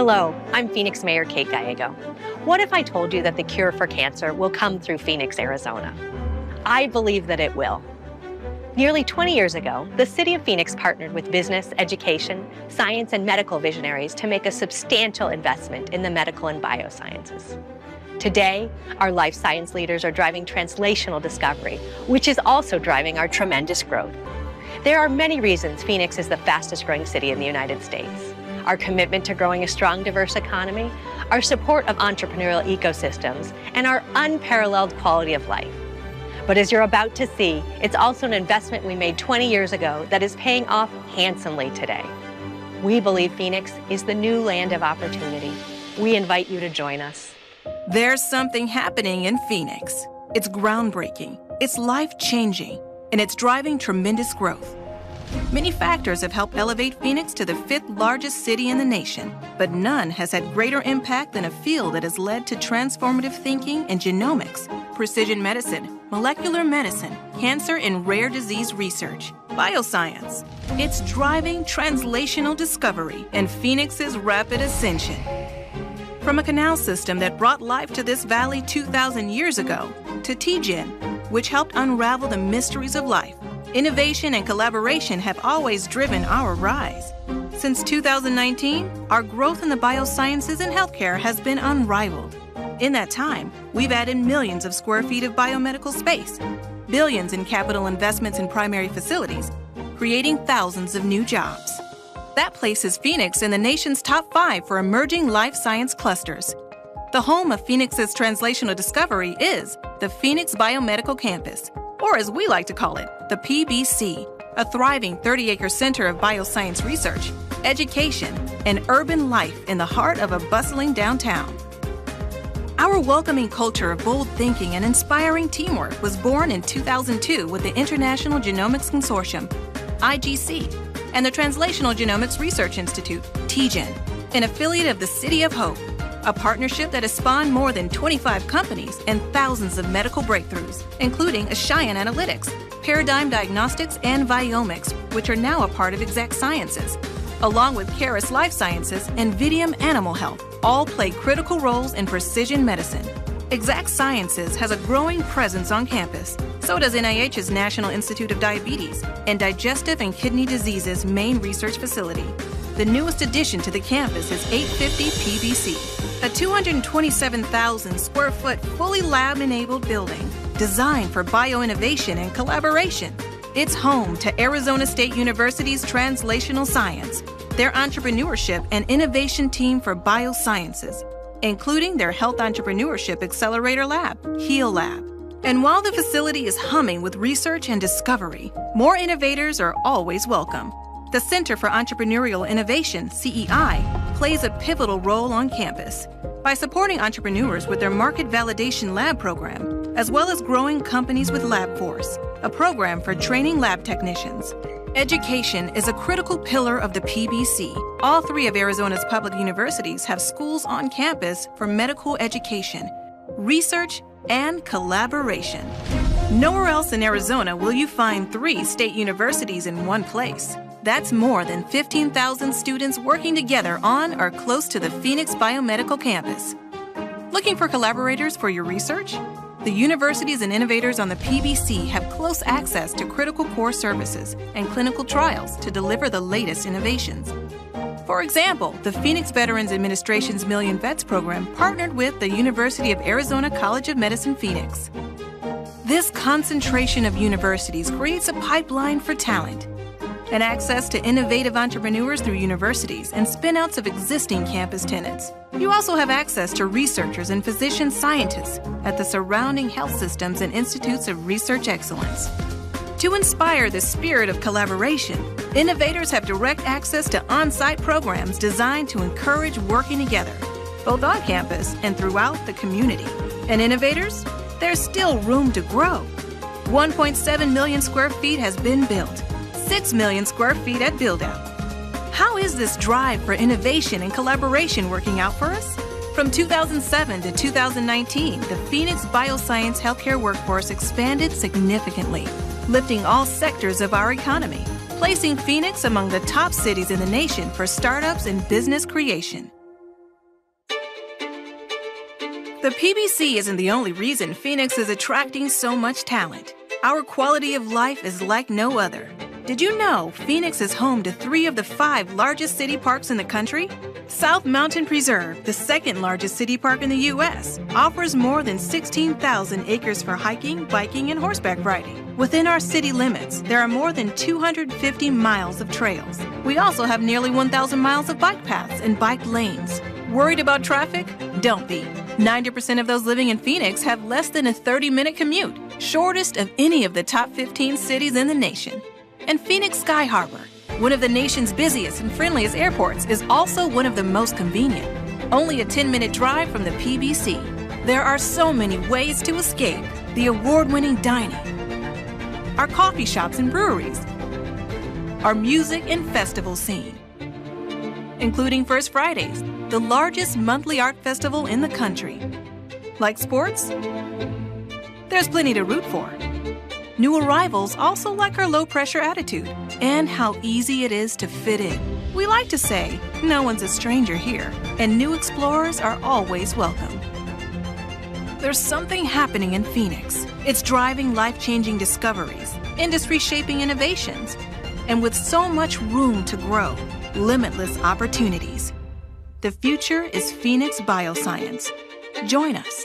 Hello, I'm Phoenix Mayor Kate Gallego. What if I told you that the cure for cancer will come through Phoenix, Arizona? I believe that it will. Nearly 20 years ago, the city of Phoenix partnered with business, education, science, and medical visionaries to make a substantial investment in the medical and biosciences. Today, our life science leaders are driving translational discovery, which is also driving our tremendous growth. There are many reasons Phoenix is the fastest growing city in the United States. Our commitment to growing a strong, diverse economy, our support of entrepreneurial ecosystems, and our unparalleled quality of life. But as you're about to see, it's also an investment we made 20 years ago that is paying off handsomely today. We believe Phoenix is the new land of opportunity. We invite you to join us. There's something happening in Phoenix. It's groundbreaking, it's life-changing, and it's driving tremendous growth. Many factors have helped elevate Phoenix to the 5th largest city in the nation, but none has had greater impact than a field that has led to transformative thinking in genomics, precision medicine, molecular medicine, cancer and rare disease research, bioscience. It's driving translational discovery and Phoenix's rapid ascension. From a canal system that brought life to this valley 2,000 years ago, to TGen, which helped unravel the mysteries of life, innovation and collaboration have always driven our rise. Since 2019, our growth in the biosciences and healthcare has been unrivaled. In that time, we've added millions of square feet of biomedical space, billions in capital investments in primary facilities, creating thousands of new jobs. That places Phoenix in the nation's top 5 for emerging life science clusters. The home of Phoenix's translational discovery is the Phoenix Biomedical Campus, or as we like to call it, the PBC, a thriving 30-acre center of bioscience research, education, and urban life in the heart of a bustling downtown. Our welcoming culture of bold thinking and inspiring teamwork was born in 2002 with the International Genomics Consortium, IGC, and the Translational Genomics Research Institute, TGen, an affiliate of the City of Hope, a partnership that has spawned more than 25 companies and thousands of medical breakthroughs, including Ashion Analytics, Paradigm Diagnostics, and Viomics, which are now a part of Exact Sciences, along with Caris Life Sciences and Vidium Animal Health, all play critical roles in precision medicine. Exact Sciences has a growing presence on campus. So does NIH's National Institute of Diabetes and Digestive and Kidney Diseases main research facility. The newest addition to the campus is 850 PBC, a 227,000 square foot fully lab-enabled building designed for bioinnovation and collaboration. It's home to Arizona State University's Translational Science, their entrepreneurship and innovation team for biosciences, including their Health Entrepreneurship Accelerator Lab, HEAL Lab. And while the facility is humming with research and discovery, more innovators are always welcome. The Center for Entrepreneurial Innovation, CEI, plays a pivotal role on campus by supporting entrepreneurs with their Market Validation Lab program, as well as growing companies with LabForce, a program for training lab technicians. Education is a critical pillar of the PBC. All 3 of Arizona's public universities have schools on campus for medical education, research, and collaboration. Nowhere else in Arizona will you find 3 state universities in one place. That's more than 15,000 students working together on or close to the Phoenix Biomedical Campus. Looking for collaborators for your research? The universities and innovators on the PBC have close access to critical core services and clinical trials to deliver the latest innovations. For example, the Phoenix Veterans Administration's Million Vets program partnered with the University of Arizona College of Medicine, Phoenix. This concentration of universities creates a pipeline for talent and access to innovative entrepreneurs through universities and spin-outs of existing campus tenants. You also have access to researchers and physician scientists at the surrounding health systems and institutes of research excellence. To inspire the spirit of collaboration, innovators have direct access to on-site programs designed to encourage working together, both on campus and throughout the community. And innovators, there's still room to grow. 1.7 million square feet has been built, 6 million square feet at build-out. How is this drive for innovation and collaboration working out for us? From 2007 to 2019, the Phoenix Bioscience healthcare workforce expanded significantly, lifting all sectors of our economy, placing Phoenix among the top cities in the nation for startups and business creation. The PBC isn't the only reason Phoenix is attracting so much talent. Our quality of life is like no other. Did you know Phoenix is home to 3 of the 5 largest city parks in the country? South Mountain Preserve, the second largest city park in the U.S., offers more than 16,000 acres for hiking, biking, and horseback riding. Within our city limits, there are more than 250 miles of trails. We also have nearly 1,000 miles of bike paths and bike lanes. Worried about traffic? Don't be. 90% of those living in Phoenix have less than a 30-minute commute, shortest of any of the top 15 cities in the nation. And Phoenix Sky Harbor, one of the nation's busiest and friendliest airports, is also one of the most convenient. Only a 10-minute drive from the PBC. There are so many ways to escape the award-winning dining, our coffee shops and breweries, our music and festival scene, including First Fridays, the largest monthly art festival in the country. Like sports? There's plenty to root for. New arrivals also like our low-pressure attitude and how easy it is to fit in. We like to say, no one's a stranger here, and new explorers are always welcome. There's something happening in Phoenix. It's driving life-changing discoveries, industry-shaping innovations, and with so much room to grow, limitless opportunities. The future is Phoenix Bioscience. Join us.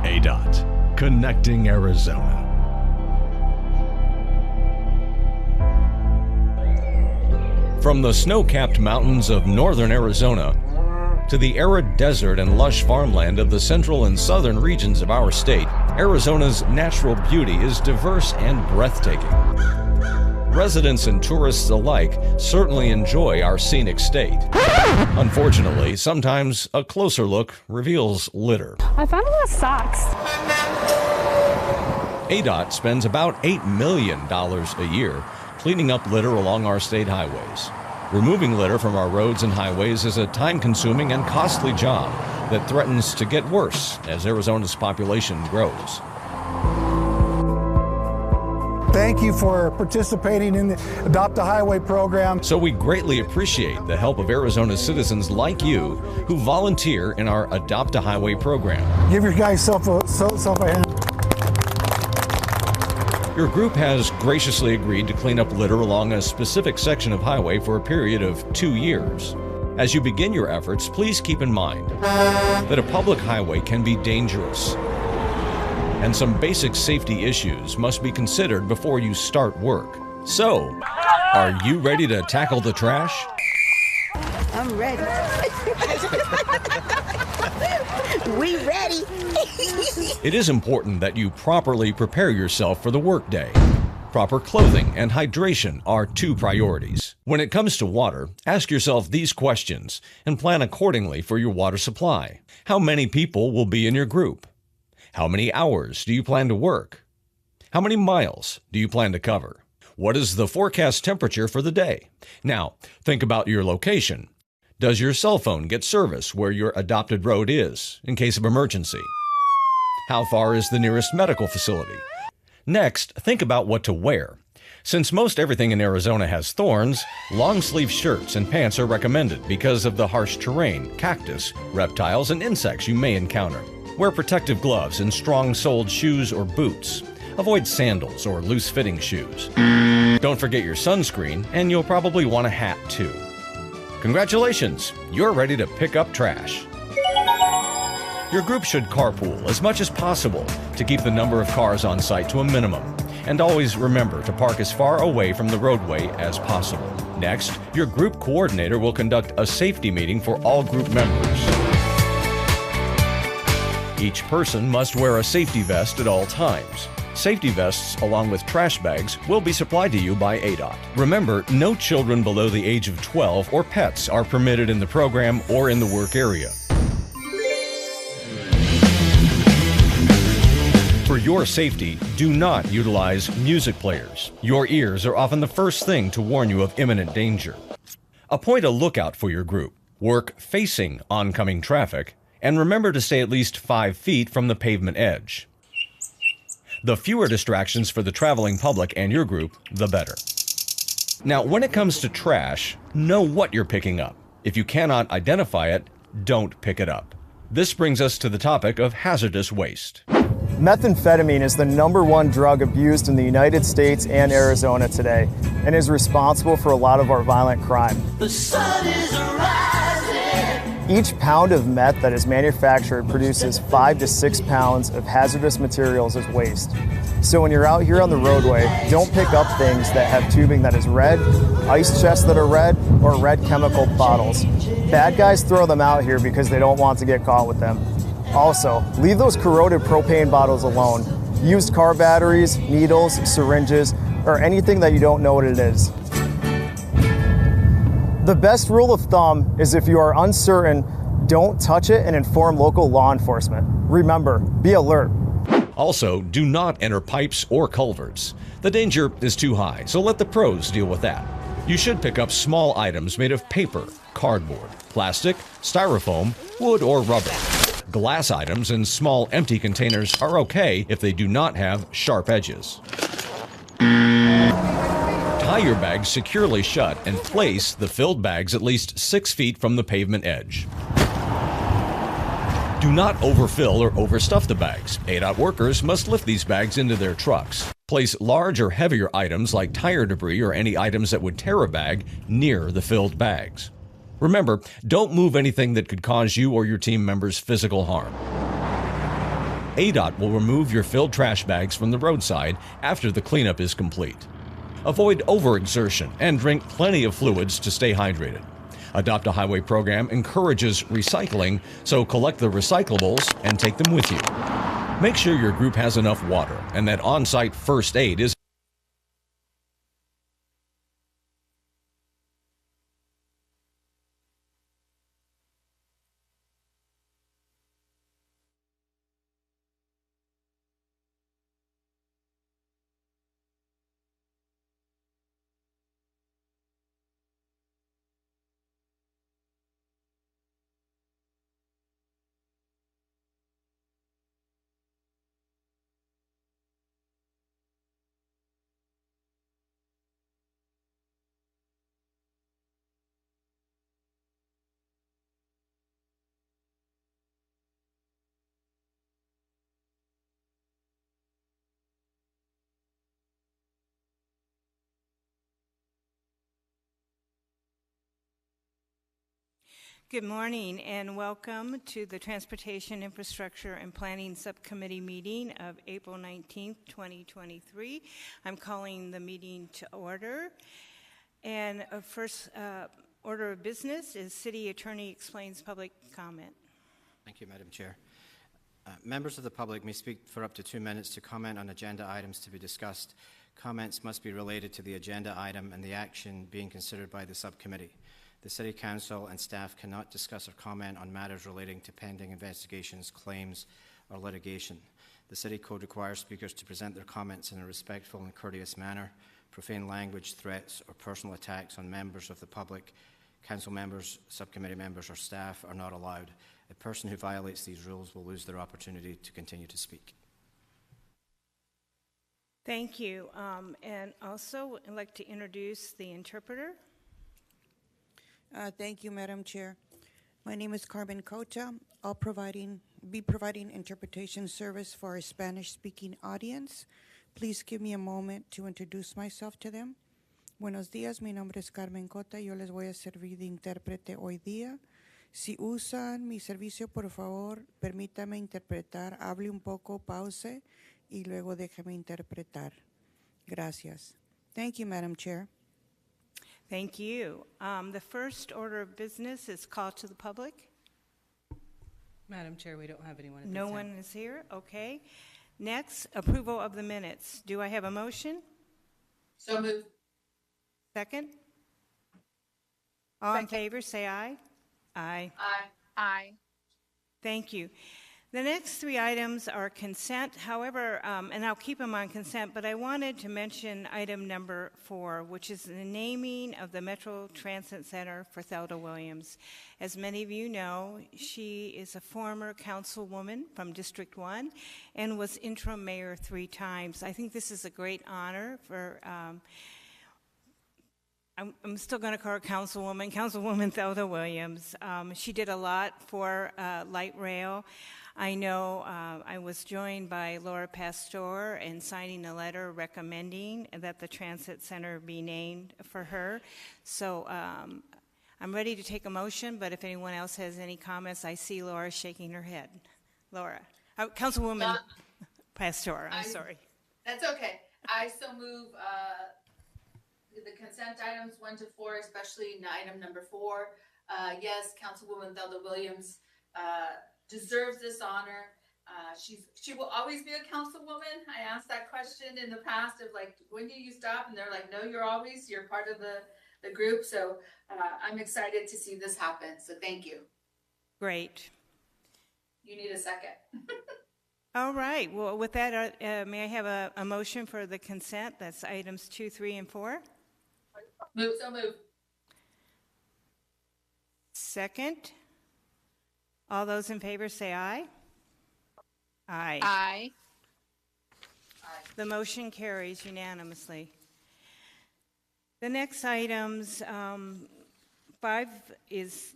ADOT, connecting Arizona. From the snow-capped mountains of northern Arizona to the arid desert and lush farmland of the central and southern regions of our state, Arizona's natural beauty is diverse and breathtaking. Residents and tourists alike certainly enjoy our scenic state. Unfortunately, sometimes a closer look reveals litter. I found a lot of socks. ADOT spends about $8 million a year cleaning up litter along our state highways. Removing litter from our roads and highways is a time-consuming and costly job that threatens to get worse as Arizona's population grows. Thank you for participating in the Adopt a Highway program. So we greatly appreciate the help of Arizona's citizens like you who volunteer in our Adopt a Highway program. Give your guys self a hand. Your group has graciously agreed to clean up litter along a specific section of highway for a period of 2 years. As you begin your efforts, please keep in mind that a public highway can be dangerous, and some basic safety issues must be considered before you start work. So, are you ready to tackle the trash? I'm ready. We ready. It is important that you properly prepare yourself for the workday. Proper clothing and hydration are 2 priorities. When it comes to water, ask yourself these questions and plan accordingly for your water supply. How many people will be in your group? How many hours do you plan to work? How many miles do you plan to cover? What is the forecast temperature for the day? Now, think about your location. Does your cell phone get service where your adopted road is in case of emergency? How far is the nearest medical facility? Next, think about what to wear. Since most everything in Arizona has thorns, long-sleeve shirts and pants are recommended because of the harsh terrain, cactus, reptiles, and insects you may encounter. Wear protective gloves and strong-soled shoes or boots. Avoid sandals or loose-fitting shoes. Don't forget your sunscreen, and you'll probably want a hat too. Congratulations, you're ready to pick up trash. Your group should carpool as much as possible to keep the number of cars on site to a minimum. And always remember to park as far away from the roadway as possible. Next, your group coordinator will conduct a safety meeting for all group members. Each person must wear a safety vest at all times. Safety vests, along with trash bags, will be supplied to you by ADOT. Remember, no children below the age of 12 or pets are permitted in the program or in the work area. For your safety, do not utilize music players. Your ears are often the first thing to warn you of imminent danger. Appoint a lookout for your group. Work facing oncoming traffic, and remember to stay at least 5 feet from the pavement edge. The fewer distractions for the traveling public and your group, the better. Now, when it comes to trash, know what you're picking up. If you cannot identify it, don't pick it up. This brings us to the topic of hazardous waste. Methamphetamine is the #1 drug abused in the United States and Arizona today, and is responsible for a lot of our violent crime. The sun is rising. Each pound of meth that is manufactured produces 5 to 6 pounds of hazardous materials as waste. So when you're out here on the roadway, don't pick up things that have tubing that is red, ice chests that are red, or red chemical bottles. Bad guys throw them out here because they don't want to get caught with them. Also, leave those corroded propane bottles alone. Used car batteries, needles, syringes, or anything that you don't know what it is. The best rule of thumb is if you are uncertain, don't touch it and inform local law enforcement. Remember, be alert. Also, do not enter pipes or culverts. The danger is too high, so let the pros deal with that. You should pick up small items made of paper, cardboard, plastic, styrofoam, wood, or rubber. Glass items and small empty containers are okay if they do not have sharp edges. Tie your bags securely shut and place the filled bags at least 6 feet from the pavement edge. Do not overfill or overstuff the bags. ADOT workers must lift these bags into their trucks. Place large or heavier items like tire debris or any items that would tear a bag near the filled bags. Remember, don't move anything that could cause you or your team members physical harm. ADOT will remove your filled trash bags from the roadside after the cleanup is complete. Avoid overexertion and drink plenty of fluids to stay hydrated. Adopt a Highway program encourages recycling, so collect the recyclables and take them with you. Make sure your group has enough water and that on-site first aid is Good morning and welcome to the Transportation Infrastructure and Planning Subcommittee meeting of April 19th, 2023. I'm calling the meeting to order. And first order of business is City Attorney explains public comment. Thank you, Madam Chair. Members of the public may speak for up to 2 minutes to comment on agenda items to be discussed. Comments must be related to the agenda item and the action being considered by the subcommittee. The City Council and staff cannot discuss or comment on matters relating to pending investigations, claims, or litigation. The City Code requires speakers to present their comments in a respectful and courteous manner. Profane language, threats, or personal attacks on members of the public, council members, subcommittee members, or staff are not allowed. A person who violates these rules will lose their opportunity to continue to speak. Thank you. And also, I'd like to introduce the interpreter. Thank you, Madam Chair. My name is Carmen Cota. I'll be providing interpretation service for our Spanish-speaking audience. Please give me a moment to introduce myself to them. Buenos días, mi nombre es Carmen Cota. Yo les voy a servir de intérprete hoy día. Si usan mi servicio, por favor, permítame interpretar. Hable un poco, pause, y luego déjeme interpretar. Gracias. Thank you, Madam Chair. Thank you. The first order of business is call to the public. Madam Chair, we don't have anyone at this time. No one is here? Okay. Next, approval of the minutes. Do I have a motion? So moved. Second? All in favor, say aye. Aye. Aye. Aye. Thank you. The next three items are consent. However, and I'll keep them on consent, but I wanted to mention item number 4, which is the naming of the Metro Transit Center for Thelda Williams. As many of you know, she is a former councilwoman from District 1 and was interim mayor 3 times. I think this is a great honor for I'm still going to call her Councilwoman Thelda Williams. She did a lot for light rail. I know I was joined by Laura Pastor in signing a letter recommending that the transit center be named for her. So I'm ready to take a motion, but if anyone else has any comments, I see Laura shaking her head. Laura. Councilwoman Pastor, I'm sorry. That's okay. I so move the consent items 1 to 4, especially item number 4. Yes, Councilwoman Thelda Williams deserves this honor. She will always be a councilwoman. I asked that question in the past of like, when do you stop? And they're like, no, you're part of the group. So I'm excited to see this happen. So thank you. Great. You need a second. All right. Well, with that, may I have a motion for the consent? That's items 2, 3, and 4. Move. Second. All those in favor say aye. Aye. Aye. The motion carries unanimously. The next items, 5 is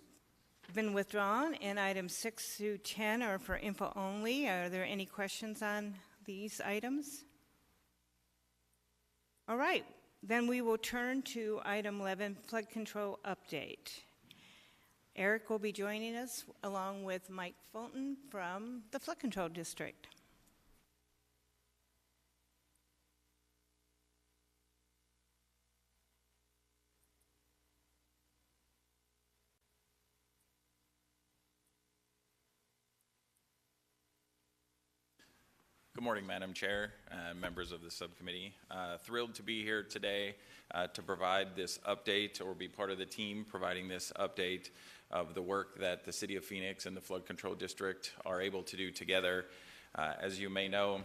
been withdrawn, and items 6 through 10 are for info only. Are there any questions on these items? All right, then we will turn to item 11, flood control update. Eric will be joining us along with Mike Fulton from the Flood Control District. Good morning, Madam Chair, members of the subcommittee. Thrilled to be here today to provide this update or be part of the team providing this update of the work that the City of Phoenix and the Flood Control District are able to do together. As you may know,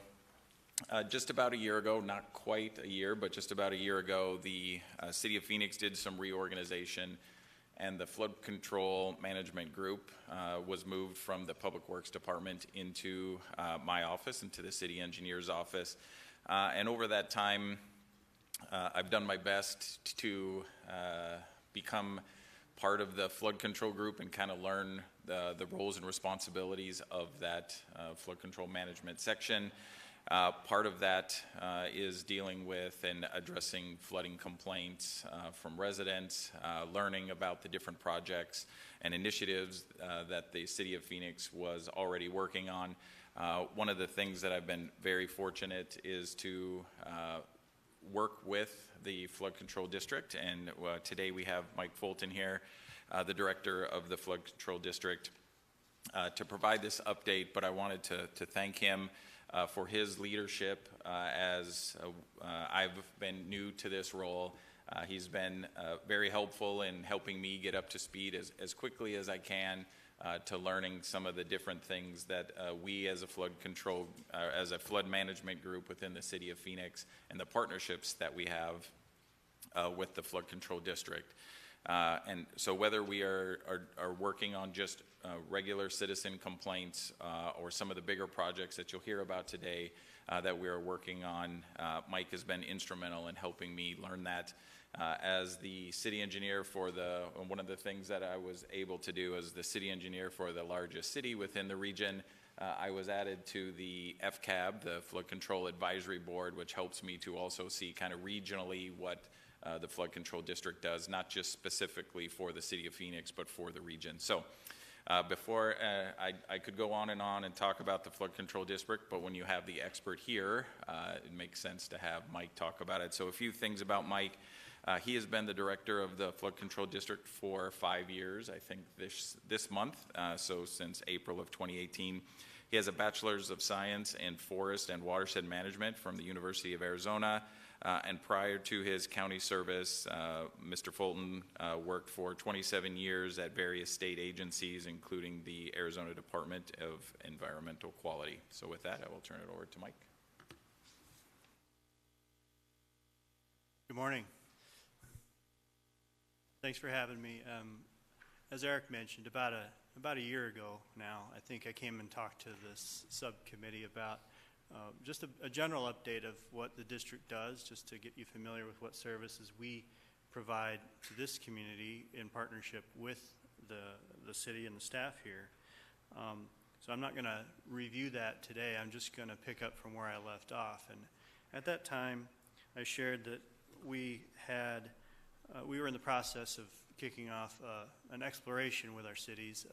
just about a year ago, not quite a year, but just about a year ago, the City of Phoenix did some reorganization, and the Flood Control Management Group was moved from the Public Works Department into my office, into the City Engineer's office. And over that time, I've done my best to become part of the Flood Control Group and kind of learn the roles and responsibilities of that flood control management section. Part of that is dealing with and addressing flooding complaints from residents, learning about the different projects and initiatives that the City of Phoenix was already working on. One of the things that I've been very fortunate is to work with the Flood Control District, and today we have Mike Fulton here, the Director of the Flood Control District, to provide this update, but I wanted to thank him for his leadership as I've been new to this role. He's been very helpful in helping me get up to speed as quickly as I can to learning some of the different things that we as a flood control, as a flood management group within the City of Phoenix and the partnerships that we have with the Flood Control District. And so whether we are working on just regular citizen complaints or some of the bigger projects that you'll hear about today that we are working on, Mike has been instrumental in helping me learn that. As the city engineer for one of the things that I was able to do as the city engineer for the largest city within the region, I was added to the FCAB, the Flood Control Advisory Board, which helps me to also see kind of regionally what the Flood Control District does, not just specifically for the City of Phoenix, but for the region. So before I could go on and talk about the Flood Control District, but when you have the expert here, it makes sense to have Mike talk about it. So a few things about Mike. He has been the director of the Flood Control District for 5 years, I think this month, so since April of 2018. He has a Bachelor's of Science in Forest and Watershed Management from the University of Arizona. And prior to his county service, Mr. Fulton worked for 27 years at various state agencies, including the Arizona Department of Environmental Quality. So with that, I will turn it over to Mike. Good morning. Thanks for having me. As Eric mentioned, about a year ago now, I think I came and talked to this subcommittee about just a general update of what the district does, just to get you familiar with what services we provide to this community in partnership with the city and the staff here. So I'm not going to review that today. I'm just going to pick up from where I left off. And at that time, I shared that we were in the process of kicking off an exploration with our cities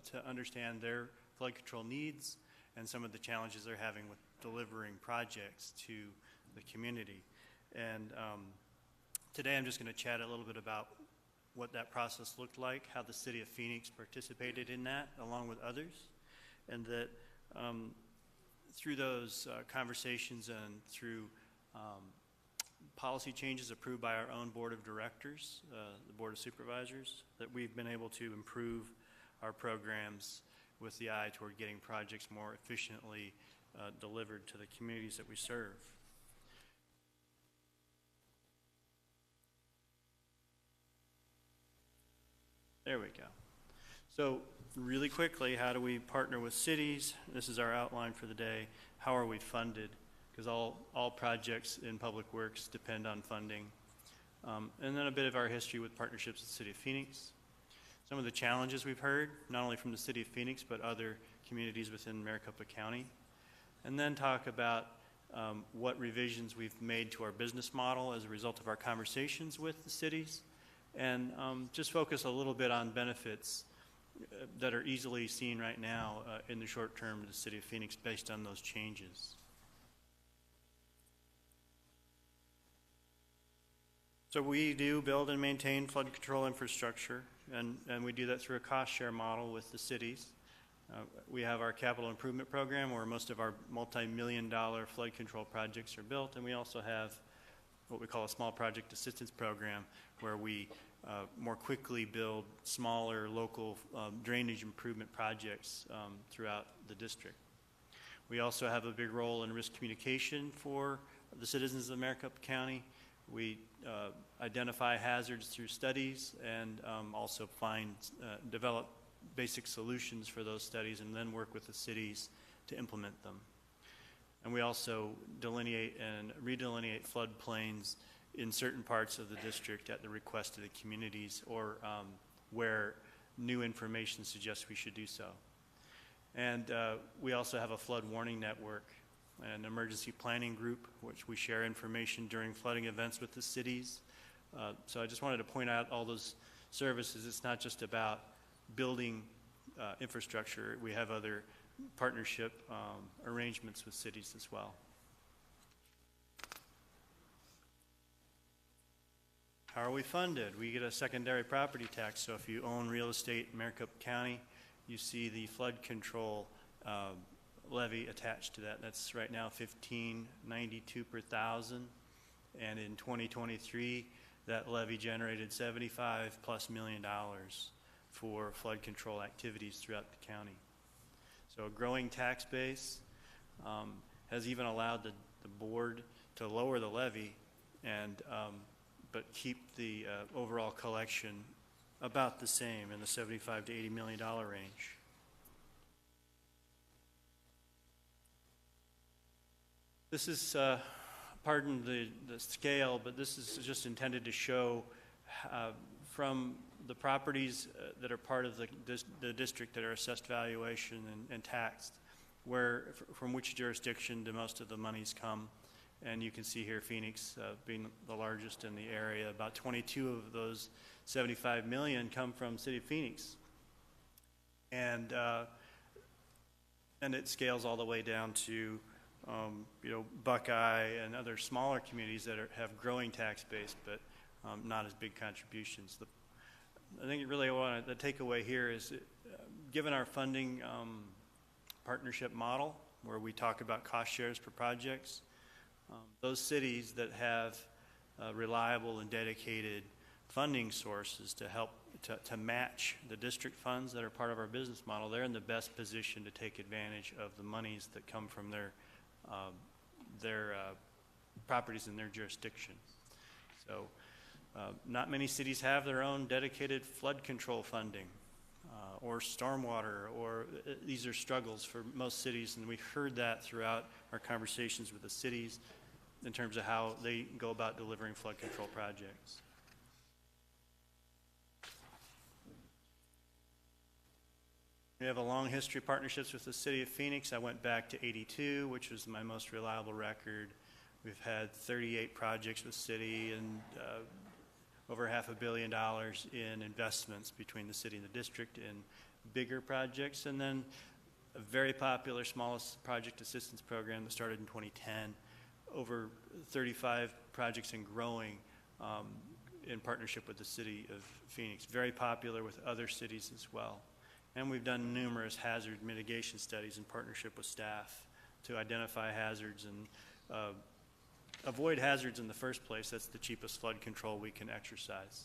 to understand their flood control needs and some of the challenges they're having with delivering projects to the community. And today I'm just going to chat a little bit about what that process looked like, how the city of Phoenix participated in that along with others, and that through those conversations and through policy changes approved by our own board of directors, the board of supervisors, that we've been able to improve our programs with the eye toward getting projects more efficiently delivered to the communities that we serve. There we go. So really quickly, how do we partner with cities? This is our outline for the day. How are we funded? Because all projects in public works depend on funding. And then a bit of our history with partnerships with the City of Phoenix. Some of the challenges we've heard, not only from the City of Phoenix, but other communities within Maricopa County. And then talk about what revisions we've made to our business model as a result of our conversations with the cities. And just focus a little bit on benefits that are easily seen right now in the short term to the City of Phoenix based on those changes. So we do build and maintain flood control infrastructure, and we do that through a cost share model with the cities. We have our capital improvement program where most of our multi-million-dollar flood control projects are built, and we also have what we call a small project assistance program where we more quickly build smaller local drainage improvement projects throughout the district. We also have a big role in risk communication for the citizens of Maricopa County. We identify hazards through studies and also develop basic solutions for those studies and then work with the cities to implement them. And we also delineate and redelineate floodplains in certain parts of the district at the request of the communities or where new information suggests we should do so. And we also have a flood warning network, an emergency planning group, which we share information during flooding events with the cities. So I just wanted to point out all those services. It's not just about building infrastructure. We have other partnership arrangements with cities as well. How are we funded? We get a secondary property tax. So if you own real estate in Maricopa County, you see the flood control levy attached to that. That's right now $15.92 per thousand, and in 2023 that levy generated $75+ million for flood control activities throughout the county. So a growing tax base has even allowed the board to lower the levy and but keep the overall collection about the same in the $75 to $80 million range. This is, pardon the scale, but this is just intended to show from the properties that are part of the district that are assessed valuation and taxed, from which jurisdiction do most of the monies come. And you can see here Phoenix being the largest in the area. About 22 of those 75 million come from City of Phoenix. And it scales all the way down to Buckeye and other smaller communities that have growing tax base, but not as big contributions. I think really the takeaway here is, given our funding partnership model where we talk about cost shares for projects. Those cities that have reliable and dedicated funding sources to help to match the district funds that are part of our business model, they're in the best position to take advantage of the monies that come from their properties in their jurisdiction. So not many cities have their own dedicated flood control funding or stormwater, or these are struggles for most cities, and we heard that throughout our conversations with the cities in terms of how they go about delivering flood control projects. We have a long history of partnerships with the City of Phoenix. I went back to '82, which was my most reliable record. We've had 38 projects with City and over $500 million in investments between the city and the district in bigger projects, and then a very popular smallest project assistance program that started in 2010. Over 35 projects and growing in partnership with the City of Phoenix. Very popular with other cities as well. And we've done numerous hazard mitigation studies in partnership with staff to identify hazards and avoid hazards in the first place. That's the cheapest flood control we can exercise.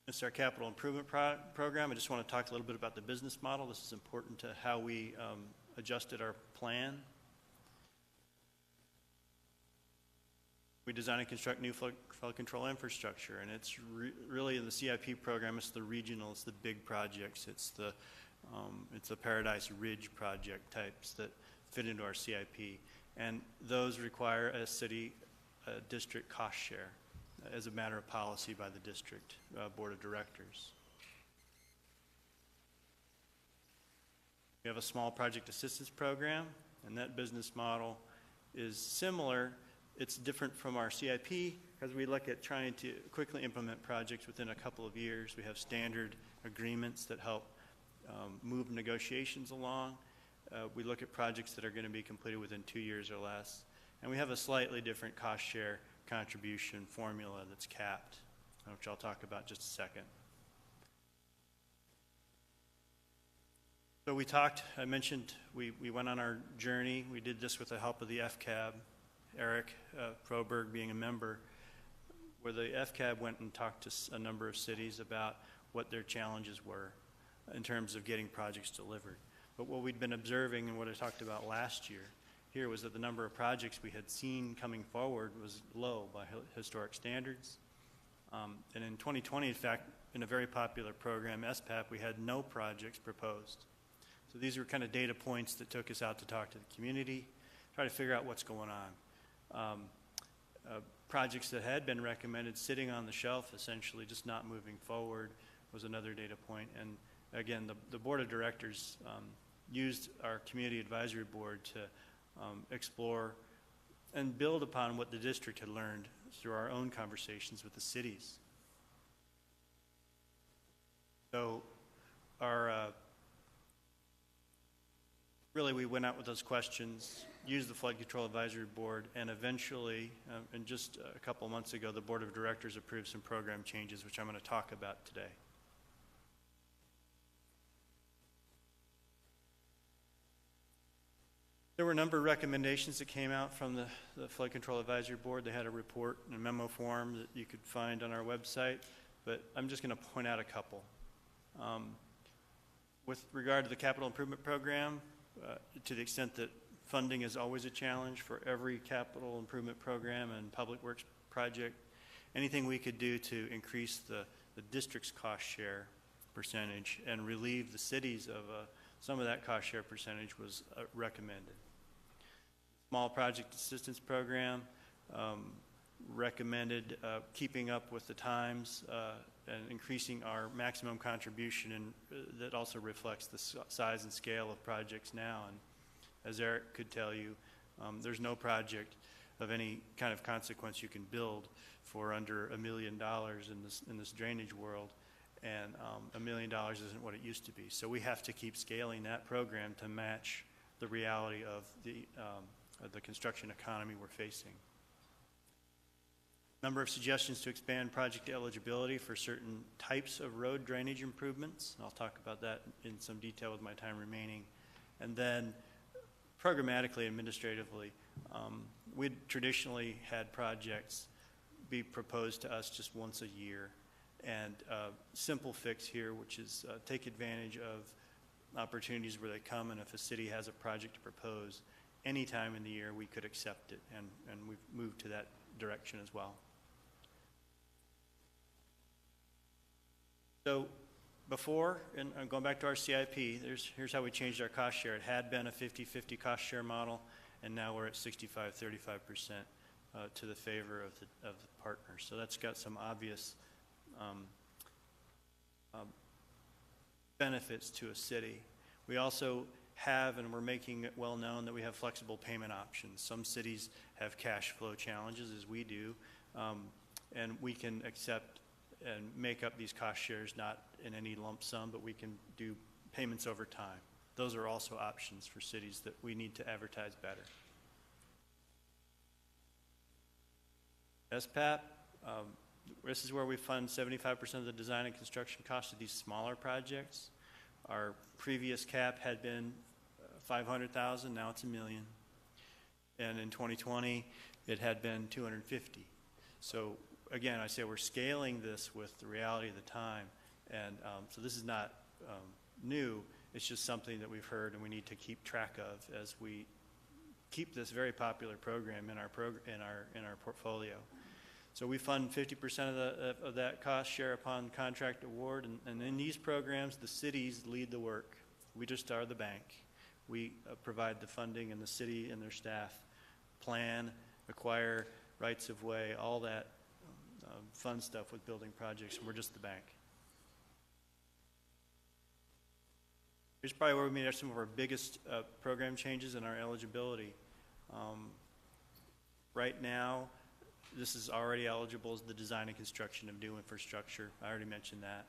This is our capital improvement program. I just want to talk a little bit about the business model. This is important to how we adjusted our plan. We design and construct new flood control infrastructure, and it's really in the CIP program. It's the regional, it's the big projects, it's the Paradise Ridge project types that fit into our CIP, and those require a city district cost share as a matter of policy by the district board of directors. We have a small project assistance program, and that business model is similar. It's different from our CIP because we look at trying to quickly implement projects within a couple of years. We have standard agreements that help move negotiations along. We look at projects that are going to be completed within 2 years or less. And we have a slightly different cost share contribution formula that's capped, which I'll talk about in just a second. So I mentioned we went on our journey. We did this with the help of the FCAB, Eric Froberg being a member, where the FCAB went and talked to a number of cities about what their challenges were in terms of getting projects delivered. But what we'd been observing and what I talked about last year here was that the number of projects we had seen coming forward was low by historic standards. And in 2020, in fact, in a very popular program, SPAP, we had no projects proposed. So these were kind of data points that took us out to talk to the community, try to figure out what's going on. Projects that had been recommended sitting on the shelf, essentially just not moving forward, was another data point. And again, the board of directors used our community advisory board to explore and build upon what the district had learned through our own conversations with the cities. So really we went out with those questions, used the Flood Control Advisory Board, and eventually, and just a couple of months ago, the Board of Directors approved some program changes, which I'm going to talk about today. There were a number of recommendations that came out from the Flood Control Advisory Board. They had a report and a memo form that you could find on our website, but I'm just going to point out a couple. With regard to the capital improvement program, to the extent that funding is always a challenge for every capital improvement program and public works project, anything we could do to increase the district's cost share percentage and relieve the cities of some of that cost share percentage was recommended. Small project assistance program recommended keeping up with the times and increasing our maximum contribution, and that also reflects the size and scale of projects now. And as Eric could tell you, there's no project of any kind of consequence you can build for under $1 million in this drainage world, and $1 million isn't what it used to be. So we have to keep scaling that program to match the reality of the construction economy we're facing. Number of suggestions to expand project eligibility for certain types of road drainage improvements. I'll talk about that in some detail with my time remaining. And then programmatically, administratively, we'd traditionally had projects be proposed to us just once a year. And simple fix here, which is take advantage of opportunities where they come, and if a city has a project to propose, any time in the year we could accept it, and we've moved to that direction as well. So before, and going back to our CIP, here's how we changed our cost share. It had been a 50-50 cost share model, and now we're at 65-35% to the favor of the partners. So that's got some obvious benefits to a city. We also have, and we're making it well known, that we have flexible payment options. Some cities have cash flow challenges, as we do, and we can accept and make up these cost shares not in any lump sum, but we can do payments over time. Those are also options for cities that we need to advertise better. SPAP, this is where we fund 75% of the design and construction costs of these smaller projects. Our previous cap had been $500,000, now it's $1 million. And in 2020, it had been $250,000. So again, I say we're scaling this with the reality of the time. And so this is not new, it's just something that we've heard and we need to keep track of as we keep this very popular program in our portfolio. So we fund 50% of that cost share upon contract award, and in these programs, the cities lead the work. We just are the bank. We provide the funding, and the city and their staff plan, acquire rights of way, all that fun stuff with building projects, and we're just the bank. Here's probably where we made some of our biggest program changes in our eligibility. Right now, this is already eligible as the design and construction of new infrastructure. I already mentioned that.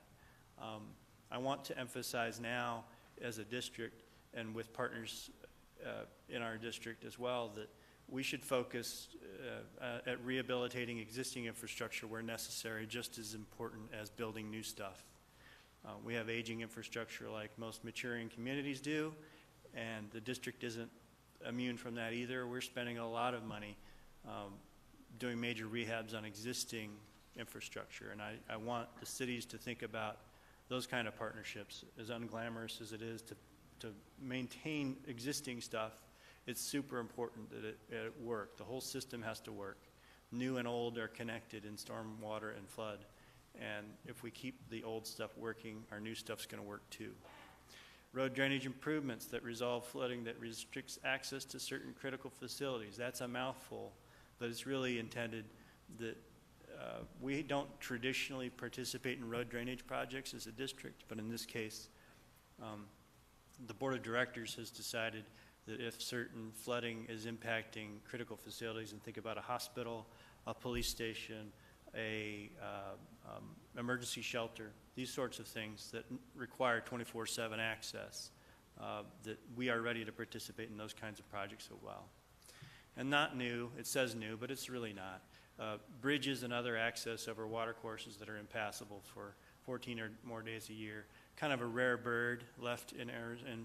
I want to emphasize now as a district and with partners in our district as well that we should focus at rehabilitating existing infrastructure where necessary, just as important as building new stuff. We have aging infrastructure like most maturing communities do, and the district isn't immune from that either. We're spending a lot of money doing major rehabs on existing infrastructure, and I want the cities to think about those kind of partnerships. As unglamorous as it is to maintain existing stuff, it's super important that it work. The whole system has to work. New and old are connected in storm, water, and flood. And if we keep the old stuff working, our new stuff's going to work too. Road drainage improvements that resolve flooding that restricts access to certain critical facilities. That's a mouthful, but it's really intended that we don't traditionally participate in road drainage projects as a district, but in this case, the Board of Directors has decided that if certain flooding is impacting critical facilities, and think about a hospital, a police station, a emergency shelter, these sorts of things that require 24/7 access, that we are ready to participate in those kinds of projects as well. And not new, it says new, but it's really not. Bridges and other access over water courses that are impassable for 14 or more days a year. Kind of a rare bird left in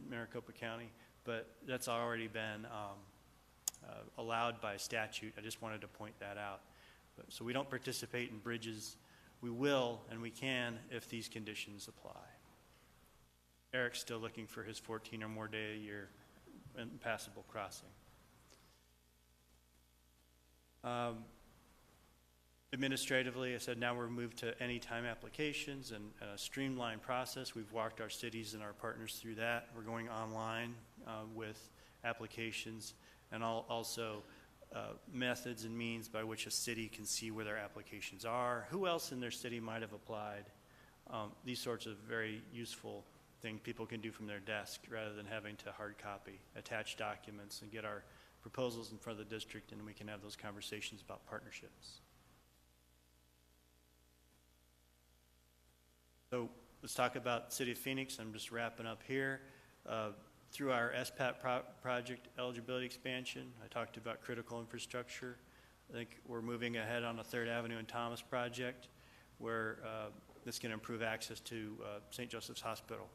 Maricopa County, but that's already been allowed by statute. I just wanted to point that out. So we don't participate in bridges. We will and we can if these conditions apply. Eric's still looking for his 14 or more day a year impassable crossing. Administratively, I said now we're moved to anytime applications and a streamlined process. We've walked our cities and our partners through that. We're going online with applications and also methods and means by which a city can see where their applications are, who else in their city might have applied. These sorts of very useful things people can do from their desk rather than having to hard copy, attach documents, and get our proposals in front of the district, and we can have those conversations about partnerships. So let's talk about City of Phoenix. I'm just wrapping up here. Through our SPAP project eligibility expansion, I talked about critical infrastructure. I think we're moving ahead on the 3rd Avenue and Thomas project, where this can improve access to St. Joseph's Hospital.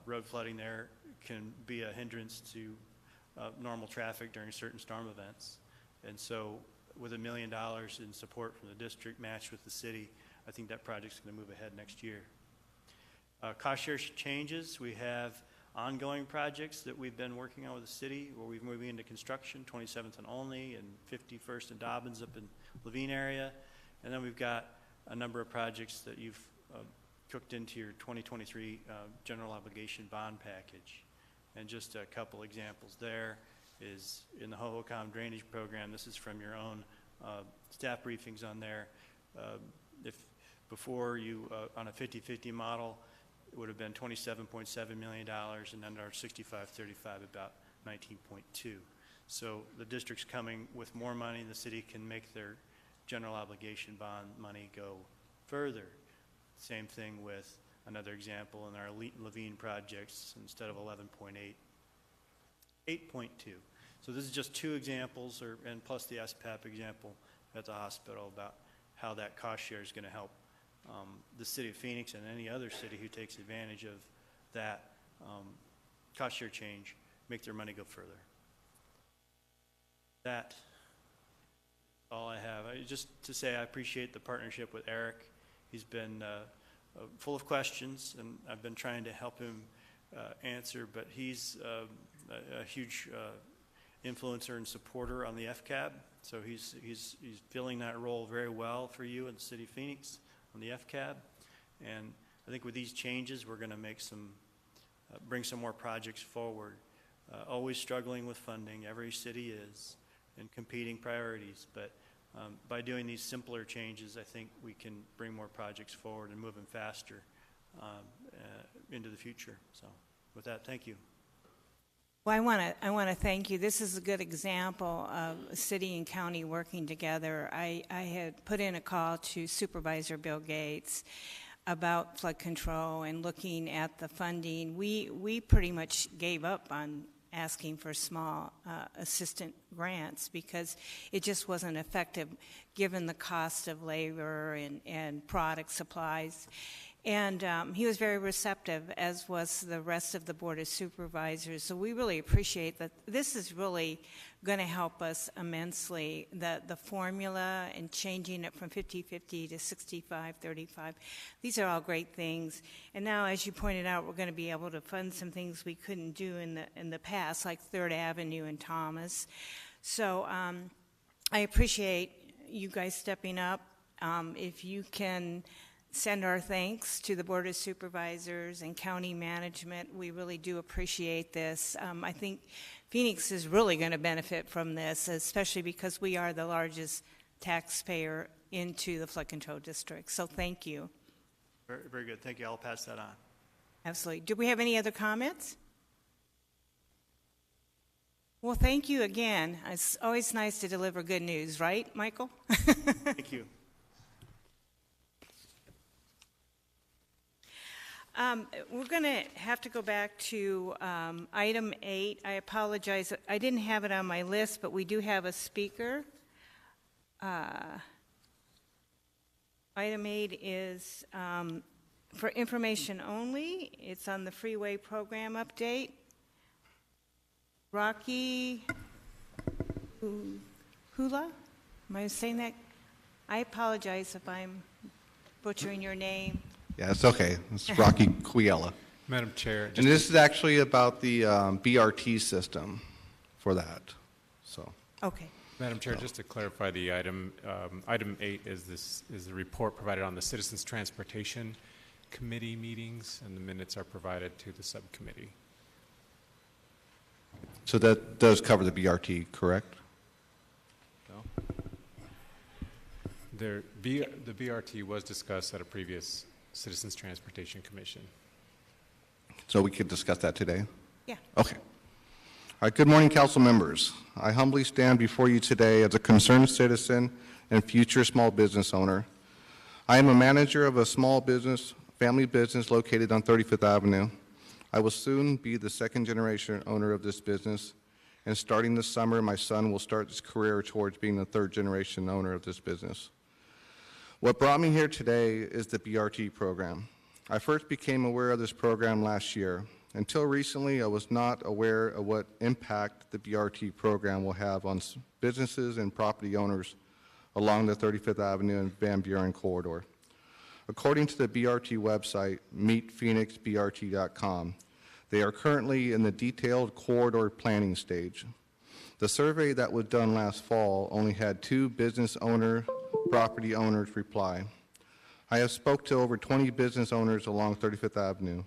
Road flooding there can be a hindrance to normal traffic during certain storm events. And so with $1 million in support from the district matched with the city, I think that project's going to move ahead next year. Cost share changes, we have ongoing projects that we've been working on with the city where we're moving into construction, 27th and Olney and 51st and Dobbins up in Levine area. And then we've got a number of projects that you've cooked into your 2023 general obligation bond package. And just a couple examples there is in the Hohokam drainage program. This is from your own staff briefings on there. If before you, on a 50-50 model, it would have been $27.7 million, and under our 65-35, about 19.2. So the district's coming with more money. The city can make their general obligation bond money go further. Same thing with another example in our Levine projects, instead of 11.8, 8.2. So this is just 2 examples, and plus the SPAP example at the hospital about how that cost share is going to help the city of Phoenix and any other city who takes advantage of that cost share change make their money go further. That's all I have. Just to say I appreciate the partnership with Eric. He's been full of questions, and I've been trying to help him answer, but he's a huge influencer and supporter on the FCAB, so he's filling that role very well for you in the city of Phoenix on the FCAB. And I think with these changes, we're going to make some, bring some more projects forward. Always struggling with funding, every city is, and competing priorities, but by doing these simpler changes, I think we can bring more projects forward and move them faster into the future. So with that, thank you. Well, I want to thank you. This is a good example of city and county working together. I had put in a call to Supervisor Bill Gates about flood control and looking at the funding. We pretty much gave up on asking for small assistant grants because it just wasn't effective given the cost of labor and product supplies. And he was very receptive, as was the rest of the Board of Supervisors. So we really appreciate that. This is really going to help us immensely, the formula and changing it from 50-50 to 65-35. These are all great things. And now, as you pointed out, we're going to be able to fund some things we couldn't do in the past, like 3rd Avenue and Thomas. So I appreciate you guys stepping up. If you can send our thanks to the Board of Supervisors and county management. We really do appreciate this. I think Phoenix is really going to benefit from this, especially because we are the largest taxpayer into the flood control district. So thank you. Very, very good. Thank you. I'll pass that on. Absolutely. Do we have any other comments? Well, thank you again. It's always nice to deliver good news, right, Michael? Thank you. We're going to have to go back to item 8. I apologize. I didn't have it on my list, but we do have a speaker. Item 8 is for information only. It's on the freeway program update. Rocky Hula? Am I saying that? I apologize if I'm butchering your name. Yeah, it's okay. It's Rocky Quiella. Madam Chair. And this is actually about the BRT system for that. So. Okay. Madam Chair, just to clarify the item, item 8 is the report provided on the Citizens Transportation Committee meetings, and the minutes are provided to the subcommittee. So that does cover the BRT, correct? No. The BRT was discussed at a previous Citizens Transportation Commission. So we could discuss that today? Yeah. Okay. All right, good morning, council members. I humbly stand before you today as a concerned citizen and future small business owner. I am a manager of a small business, family business located on 35th Avenue. I will soon be the second generation owner of this business, and starting this summer, my son will start his career towards being the third-generation owner of this business. What brought me here today is the BRT program. I first became aware of this program last year. Until recently, I was not aware of what impact the BRT program will have on businesses and property owners along the 35th Avenue and Van Buren corridor. According to the BRT website, meetphoenixbrt.com, they are currently in the detailed corridor planning stage. The survey that was done last fall only had 2 business property owners reply. I have spoke to over 20 business owners along 35th Avenue,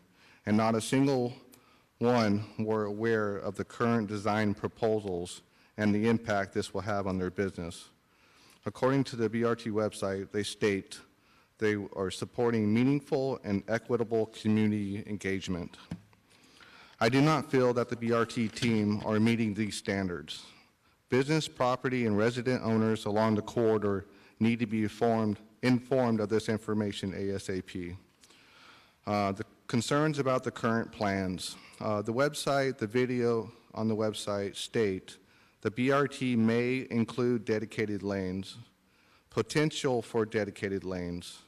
and not a single one were aware of the current design proposals and the impact this will have on their business. According to the BRT website, they state they are supporting meaningful and equitable community engagement. I do not feel that the BRT team are meeting these standards. Business, property, and resident owners along the corridor need to be informed of this information ASAP. The concerns about the current plans. The website, the video on the website state the BRT may include dedicated lanes, potential for dedicated lanes,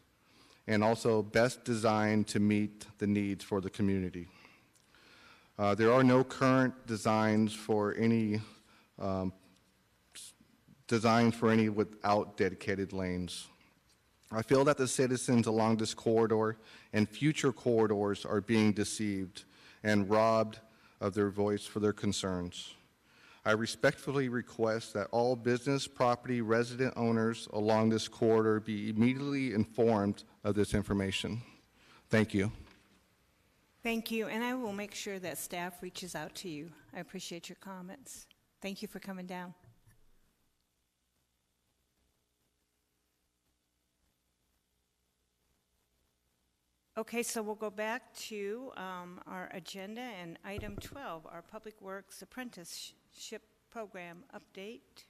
and also best designed to meet the needs for the community. There are no current designs for any without dedicated lanes. I feel that the citizens along this corridor and future corridors are being deceived and robbed of their voice for their concerns. I respectfully request that all business, property, resident owners along this corridor be immediately informed of this information. Thank you. Thank you, and I will make sure that staff reaches out to you. I appreciate your comments. Thank you for coming down. Okay, so we'll go back to our agenda and item 12, our Public Works Apprenticeship Program update.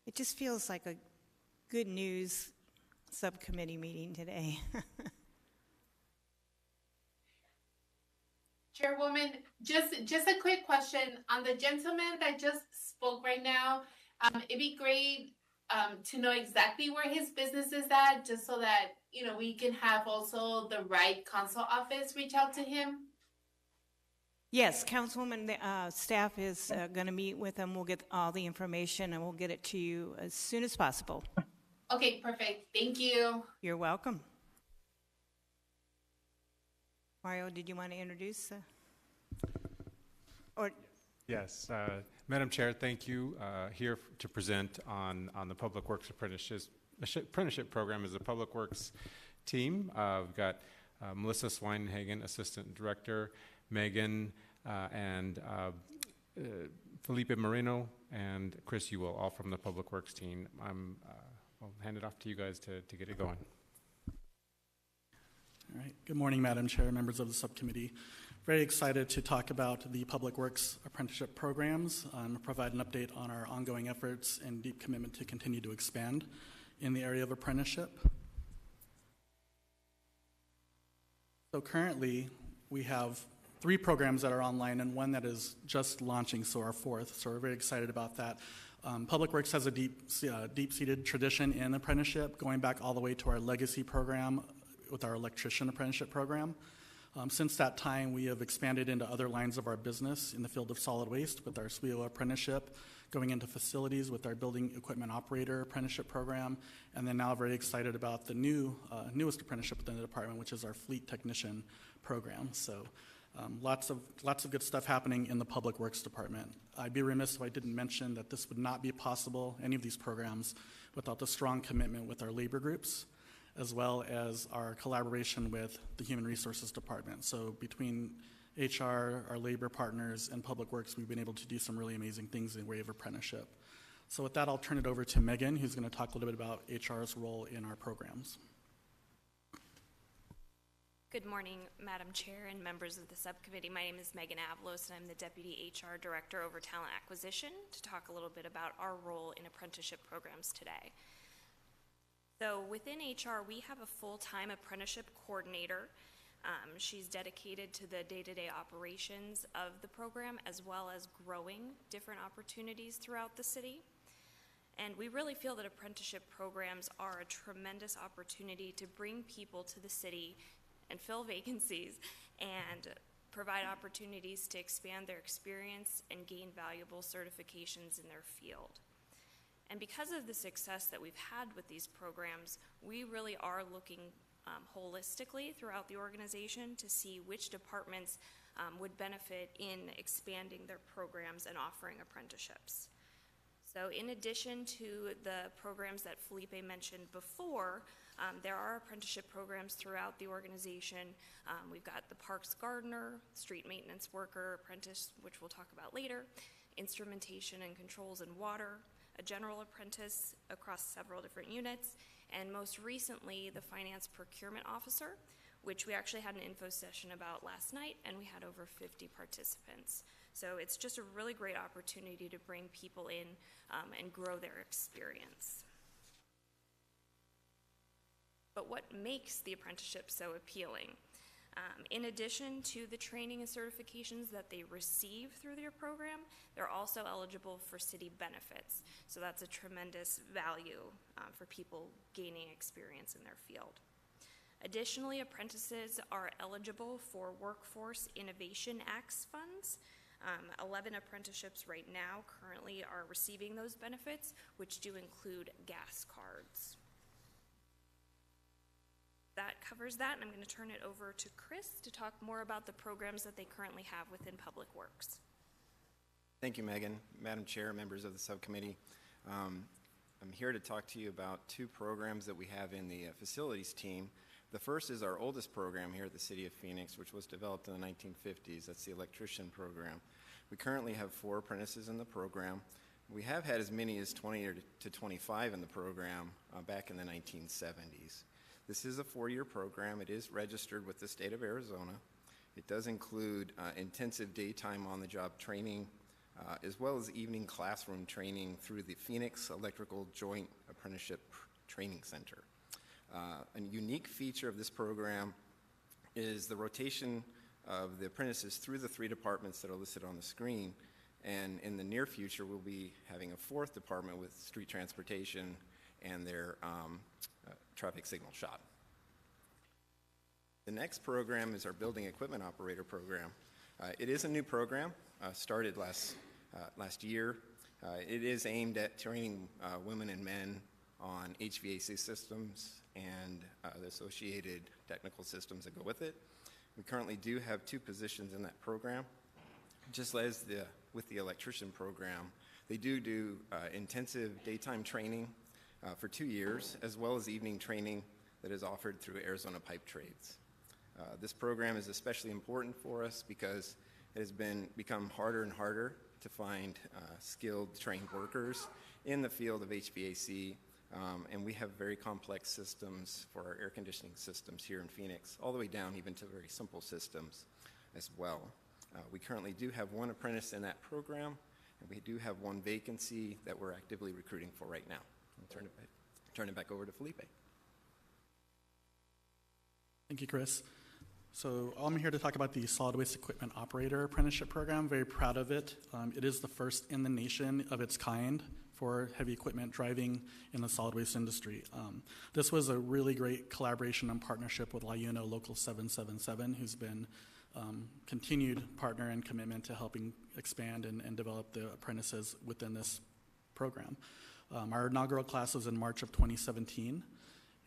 It just feels like a good news subcommittee meeting today. Chairwoman, just a quick question on the gentleman that just spoke right now. It'd be great to know exactly where his business is at, just so that we can have also the right council office reach out to him. Yes, Councilwoman, the staff is going to meet with him. We'll get all the information and we'll get it to you as soon as possible. Okay, perfect. Thank you. You're welcome. Mario, did you want to introduce? Yes, Madam Chair, thank you. Here to present on the Public Works Apprenticeship Program is the Public Works team. We've got Melissa Swinenhagen, Assistant Director, Megan and Felipe Moreno, and Chris Ewell, all from the Public Works team. I'll hand it off to you guys to get it going. All right. Good morning, Madam Chair, members of the subcommittee. Very excited to talk about the Public Works apprenticeship programs and provide an update on our ongoing efforts and deep commitment to continue to expand in the area of apprenticeship. So currently, we have 3 programs that are online and one that is just launching, so our 4th. So we're very excited about that. Public Works has a deep-seated tradition in apprenticeship, going back all the way to our legacy program with our electrician apprenticeship program. Since that time, we have expanded into other lines of our business in the field of solid waste with our SWEO apprenticeship, going into facilities with our building equipment operator apprenticeship program, and then now very excited about the newest apprenticeship within the department, which is our fleet technician program. So lots of good stuff happening in the Public Works department. I'd be remiss if I didn't mention that this would not be possible, any of these programs, without the strong commitment with our labor groups, as well as our collaboration with the Human Resources Department. So between HR, our labor partners, and Public Works, we've been able to do some really amazing things in the way of apprenticeship. So with that, I'll turn it over to Megan, who's going to talk a little bit about HR's role in our programs. Good morning, Madam Chair and members of the subcommittee. My name is Megan Avalos, and I'm the Deputy HR Director over Talent Acquisition to talk a little bit about our role in apprenticeship programs today. So within HR, we have a full-time apprenticeship coordinator. She's dedicated to the day-to-day operations of the program as well as growing different opportunities throughout the city. And we really feel that apprenticeship programs are a tremendous opportunity to bring people to the city and fill vacancies and provide opportunities to expand their experience and gain valuable certifications in their field. And because of the success that we've had with these programs, we really are looking holistically throughout the organization to see which departments would benefit in expanding their programs and offering apprenticeships. So in addition to the programs that Felipe mentioned before, there are apprenticeship programs throughout the organization. We've got the Parks Gardener, Street Maintenance Worker Apprentice, which we'll talk about later, Instrumentation and Controls and Water, a General Apprentice across several different units, and most recently the Finance Procurement Officer, which we actually had an info session about last night, and we had over 50 participants. So it's just a really great opportunity to bring people in and grow their experience. But what makes the apprenticeship so appealing? In addition to the training and certifications that they receive through their program, they're also eligible for city benefits. So that's a tremendous value for people gaining experience in their field. Additionally, apprentices are eligible for Workforce Innovation Acts funds. 11 apprenticeships right now currently are receiving those benefits, which do include gas cards. That covers that, and I'm going to turn it over to Chris to talk more about the programs that they currently have within Public Works. Thank you, Megan. Madam Chair, members of the subcommittee. I'm here to talk to you about two programs that we have in the facilities team. The first is our oldest program here at the City of Phoenix, which was developed in the 1950s. That's the electrician program. We currently have 4 apprentices in the program. We have had as many as 20 to 25 in the program back in the 1970s. This is a 4-year program. It is registered with the state of Arizona. It does include intensive daytime on-the-job training, as well as evening classroom training through the Phoenix Electrical Joint Apprenticeship Training Center. A unique feature of this program is the rotation of the apprentices through the 3 departments that are listed on the screen. And in the near future, we'll be having a 4th department with street transportation and their traffic signal shop. The next program is our building equipment operator program. It is a new program, started last year. It is aimed at training women and men on HVAC systems and the associated technical systems that go with it. We currently do have 2 positions in that program. Just as with the electrician program, they do intensive daytime training for 2 years, as well as evening training that is offered through Arizona Pipe Trades. This program is especially important for us because it has become harder and harder to find skilled, trained workers in the field of HVAC, and we have very complex systems for our air conditioning systems here in Phoenix, all the way down even to very simple systems as well. We currently do have 1 apprentice in that program, and we do have 1 vacancy that we're actively recruiting for right now. I'll turn it back over to Felipe. Thank you, Chris. So I'm here to talk about the Solid Waste Equipment Operator Apprenticeship Program. Very proud of it. It is the first in the nation of its kind for heavy equipment driving in the solid waste industry. This was a really great collaboration and partnership with LIUNO Local 777, who's been continued partner and commitment to helping expand and develop the apprentices within this program. Our inaugural class was in March of 2017,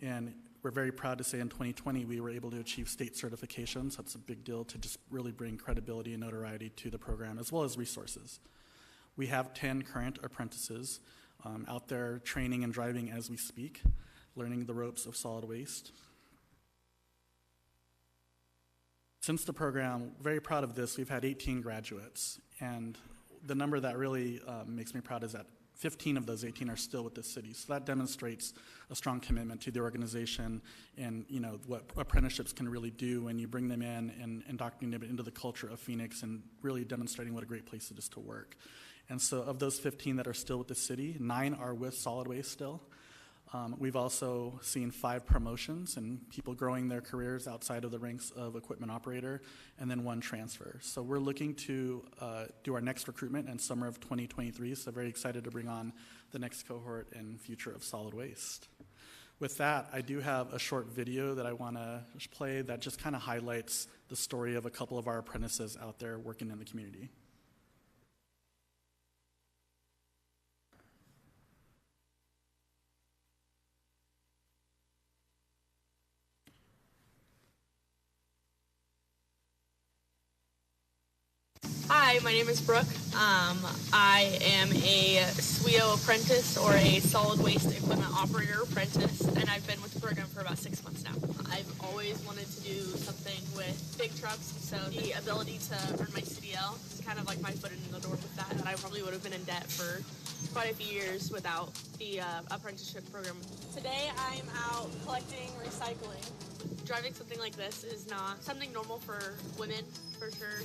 and we're very proud to say in 2020 we were able to achieve state certifications. That's a big deal to just really bring credibility and notoriety to the program, as well as resources. We have 10 current apprentices out there training and driving as we speak, learning the ropes of solid waste. Since the program, very proud of this, we've had 18 graduates, and the number that really makes me proud is that 15 of those 18 are still with the city. So that demonstrates a strong commitment to the organization and what apprenticeships can really do when you bring them in and indoctrinate them into the culture of Phoenix and really demonstrating what a great place it is to work. And so of those 15 that are still with the city, 9 are with solid waste still. We've also seen 5 promotions and people growing their careers outside of the ranks of equipment operator, and then 1 transfer. So we're looking to do our next recruitment in summer of 2023, so very excited to bring on the next cohort and future of solid waste. With that, I do have a short video that I want to play that just kind of highlights the story of a couple of our apprentices out there working in the community. Hi, my name is Brooke. I am a SWEO apprentice, or a solid waste equipment operator apprentice, and I've been with the program for about 6 months now. I've always wanted to do something with big trucks, so the ability to earn my CDL is kind of like my foot in the door with that, and I probably would have been in debt for quite a few years without the apprenticeship program. Today I'm out collecting recycling. Driving something like this is not something normal for women, for sure.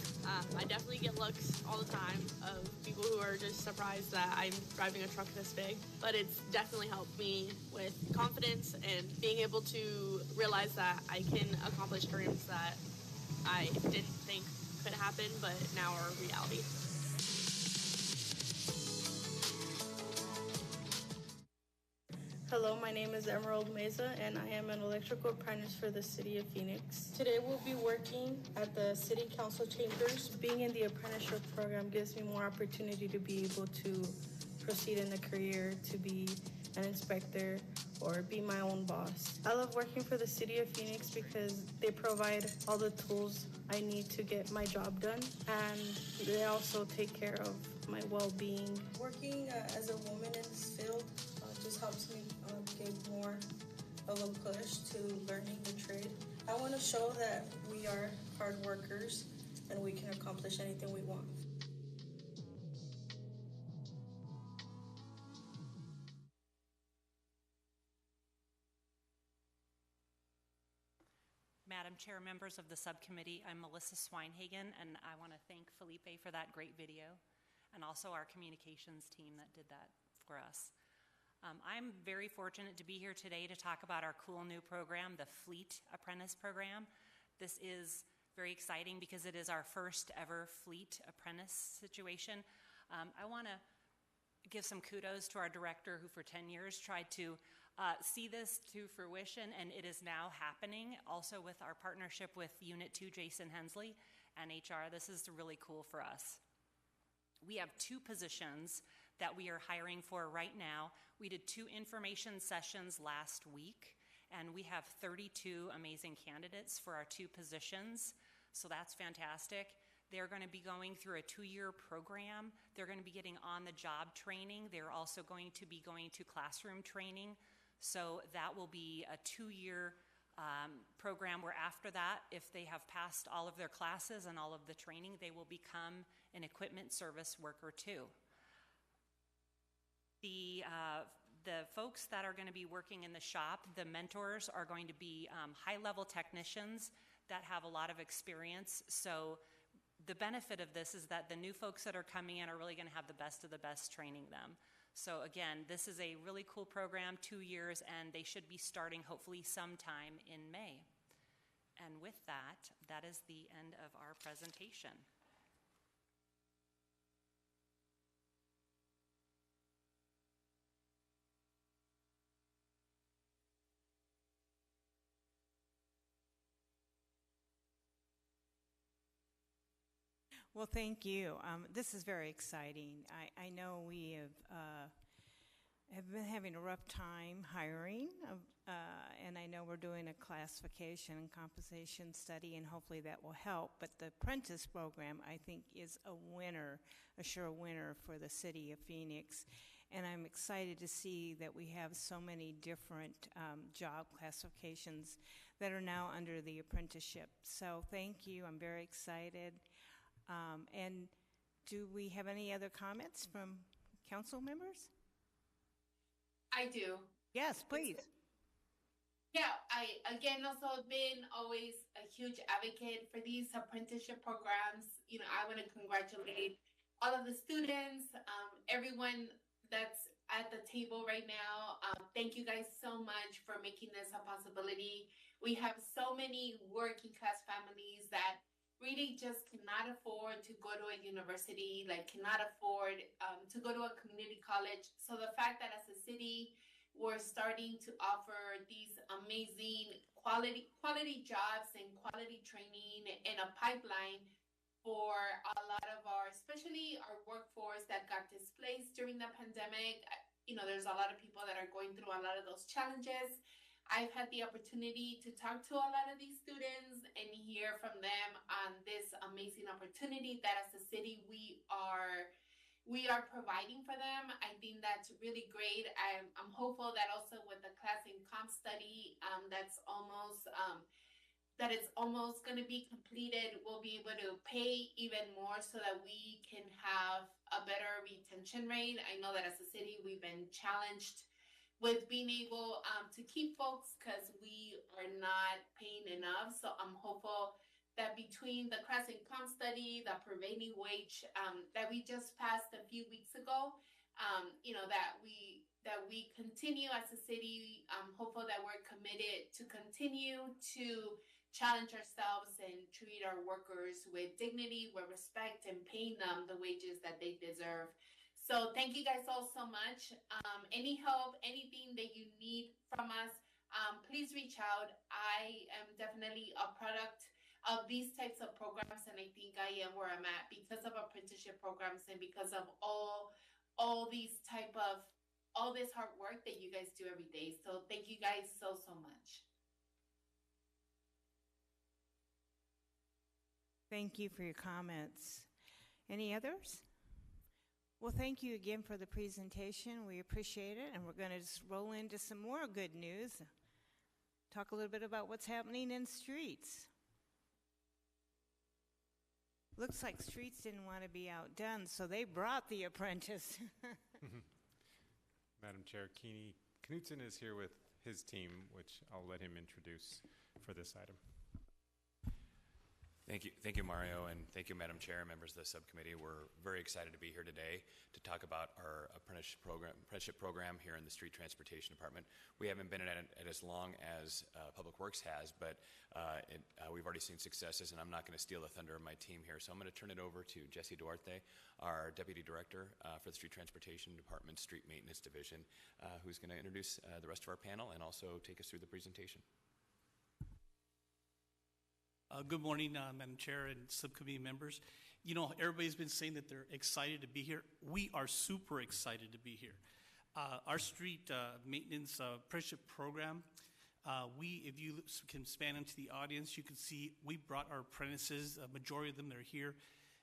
I definitely get looks all the time of people who are just surprised that I'm driving a truck this big, but it's definitely helped me with confidence and being able to realize that I can accomplish dreams that I didn't think could happen, but now are reality. Hello, my name is Emerald Meza, and I am an electrical apprentice for the City of Phoenix. Today we'll be working at the City Council chambers. Being in the apprenticeship program gives me more opportunity to be able to proceed in a career, to be an inspector, or be my own boss. I love working for the City of Phoenix because they provide all the tools I need to get my job done, and they also take care of my well-being. Working as a woman in this field just helps me give more of a push to learning the trade. I want to show that we are hard workers and we can accomplish anything we want. Madam Chair, members of the subcommittee, I'm Melissa Swinhagen, and I want to thank Felipe for that great video, and also our communications team that did that for us. I'm very fortunate to be here today to talk about our cool new program, the Fleet Apprentice Program. This is very exciting because it is our first ever Fleet Apprentice situation. I want to give some kudos to our director who for 10 years tried to see this to fruition, and it is now happening. Also with our partnership with Unit 2, Jason Hensley, and HR, this is really cool for us. We have 2 positions that we are hiring for right now. We did 2 information sessions last week, and we have 32 amazing candidates for our 2 positions, so that's fantastic. They're going to be going through a 2-year program. They're going to be getting on-the-job training. They're also going to be going to classroom training, so that will be a 2-year program where after that, if they have passed all of their classes and all of the training, they will become an equipment service worker too. The folks that are going to be working in the shop, the mentors, are going to be high-level technicians that have a lot of experience. So the benefit of this is that the new folks that are coming in are really going to have the best of the best training them. So again, this is a really cool program, 2 years, and they should be starting hopefully sometime in May. And with that, that is the end of our presentation. Well, thank you. This is very exciting. I know we have been having a rough time hiring, and I know we're doing a classification and compensation study, and hopefully that will help. But the apprentice program, I think, is a winner, a sure winner for the city of Phoenix. And I'm excited to see that we have so many different job classifications that are now under the apprenticeship. So thank you. I'm very excited. And do we have any other comments from council members? I do. Yes, please. Yeah, I again also been always a huge advocate for these apprenticeship programs. You know, I want to congratulate all of the students, everyone that's at the table right now. Thank you guys so much for making this a possibility. We have so many working class families that really just cannot afford to go to a university, like cannot afford to go to a community college. So the fact that as a city, we're starting to offer these amazing quality jobs and quality training and a pipeline for a lot of our, especially our workforce that got displaced during the pandemic. You know, there's a lot of people that are going through a lot of those challenges. I've had the opportunity to talk to a lot of these students and hear from them on this amazing opportunity that as a city we are providing for them. I think that's really great. I'm hopeful that also with the class and comp study that it's almost going to be completed, we'll be able to pay even more so that we can have a better retention rate. I know that as a city, we've been challenged with being able to keep folks because we are not paying enough. So I'm hopeful that between the class and comp study, the prevailing wage that we just passed a few weeks ago, you know, that we continue as a city. I'm hopeful that we're committed to continue to challenge ourselves and treat our workers with dignity, with respect, and paying them the wages that they deserve. So thank you guys all so much. Any help, anything that you need from us, please reach out. I am definitely a product of these types of programs, and I think I am where I'm at because of apprenticeship programs and because of all this hard work that you guys do every day. So thank you guys so much. Thank you for your comments. Any others? Well, thank you again for the presentation. We appreciate it, and we're going to just roll into some more good news. Talk a little bit about what's happening in streets. Looks like streets didn't want to be outdone, so they brought the apprentice. Madam Chair, Keeney Knutson is here with his team, which I'll let him introduce for this item. Thank you, Mario, and thank you, Madam Chair, members of the subcommittee. We're very excited to be here today to talk about our apprenticeship program here in the Street Transportation Department. We haven't been at it as long as Public Works has, but we've already seen successes, and I'm not going to steal the thunder of my team here, so I'm going to turn it over to Jesse Duarte, our Deputy Director for the Street Transportation Department Street Maintenance Division, who's going to introduce the rest of our panel and also take us through the presentation. Good morning, Madam Chair and subcommittee members. You know, everybody's been saying that they're excited to be here. We are super excited to be here. Our street maintenance apprenticeship program, if you can span into the audience, you can see we brought our apprentices, a majority of them that are here,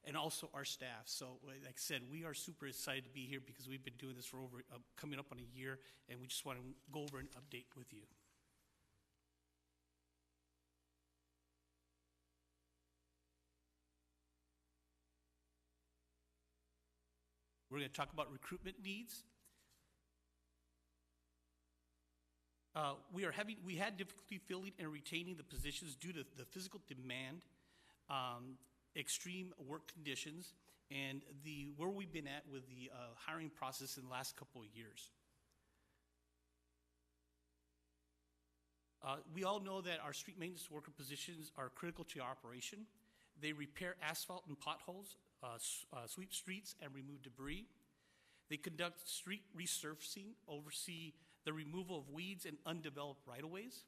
and also our staff. So like I said, we are super excited to be here because we've been doing this for over, coming up on a year, and we just want to go over an update with you. We're going to talk about recruitment needs. We had difficulty filling and retaining the positions due to the physical demand, extreme work conditions, and where we've been at with the hiring process in the last couple of years. We all know that our street maintenance worker positions are critical to our operation. They repair asphalt and potholes, sweep streets, and remove debris. They conduct street resurfacing, oversee the removal of weeds and undeveloped right-of-ways.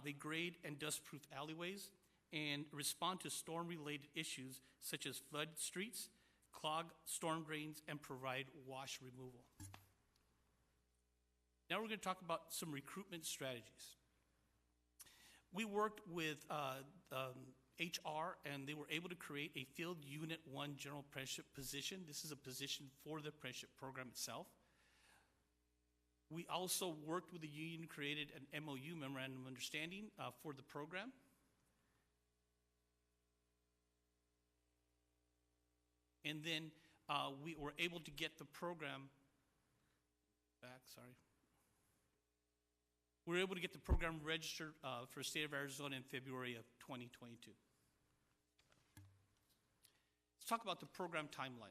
They grade and dust-proof alleyways and respond to storm-related issues such as flood streets, clog storm drains, and provide wash removal. Now we're going to talk about some recruitment strategies. We worked with HR, and they were able to create a Field Unit 1 General Apprenticeship position. This is a position for the apprenticeship program itself. We also worked with the union, created an MOU, Memorandum of Understanding, for the program. And then we were able to get the program back, sorry. We were able to get the program registered for the state of Arizona in February of 2022. Let's talk about the program timeline.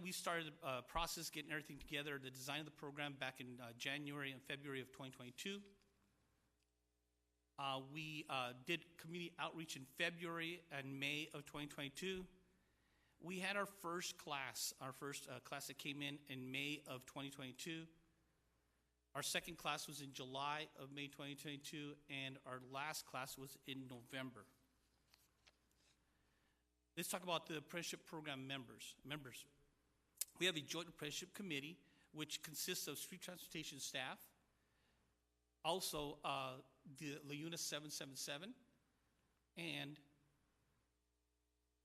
We started a process getting everything together, the design of the program back in January and February of 2022. We did community outreach in February and May of 2022. We had our first class that came in May of 2022. Our second class was in July of May 2022, and our last class was in November. Let's talk about the apprenticeship program members. We have a joint apprenticeship committee, which consists of street transportation staff, also the LAUNA 777, and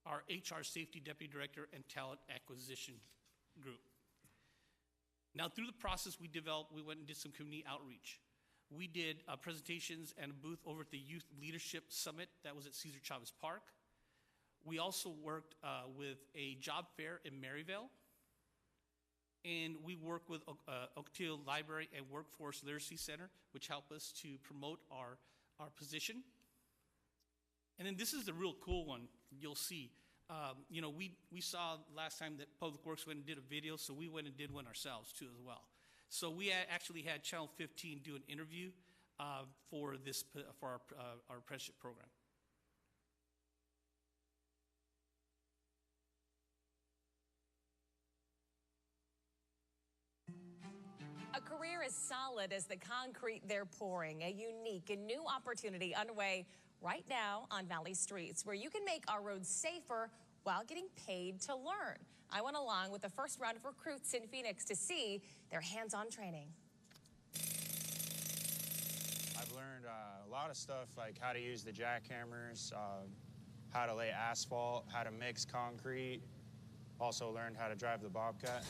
our HR safety deputy director and talent acquisition group. Now, through the process we went and did some community outreach. We did presentations and a booth over at the Youth Leadership Summit that was at Cesar Chavez Park. We also worked with a job fair in Maryvale. And we work with Ocotillo Library and Workforce Literacy Center, which help us to promote our position. And then this is the real cool one you'll see. We saw last time that Public Works went and did a video, so we went and did one ourselves too as well. So we actually had Channel 15 do an interview for our apprenticeship program. A career as solid as the concrete they're pouring, a unique and new opportunity underway right now on Valley Streets, where you can make our roads safer while getting paid to learn. I went along with the first round of recruits in Phoenix to see their hands-on training. I've learned a lot of stuff, like how to use the jackhammers, how to lay asphalt, how to mix concrete. Also learned how to drive the Bobcat.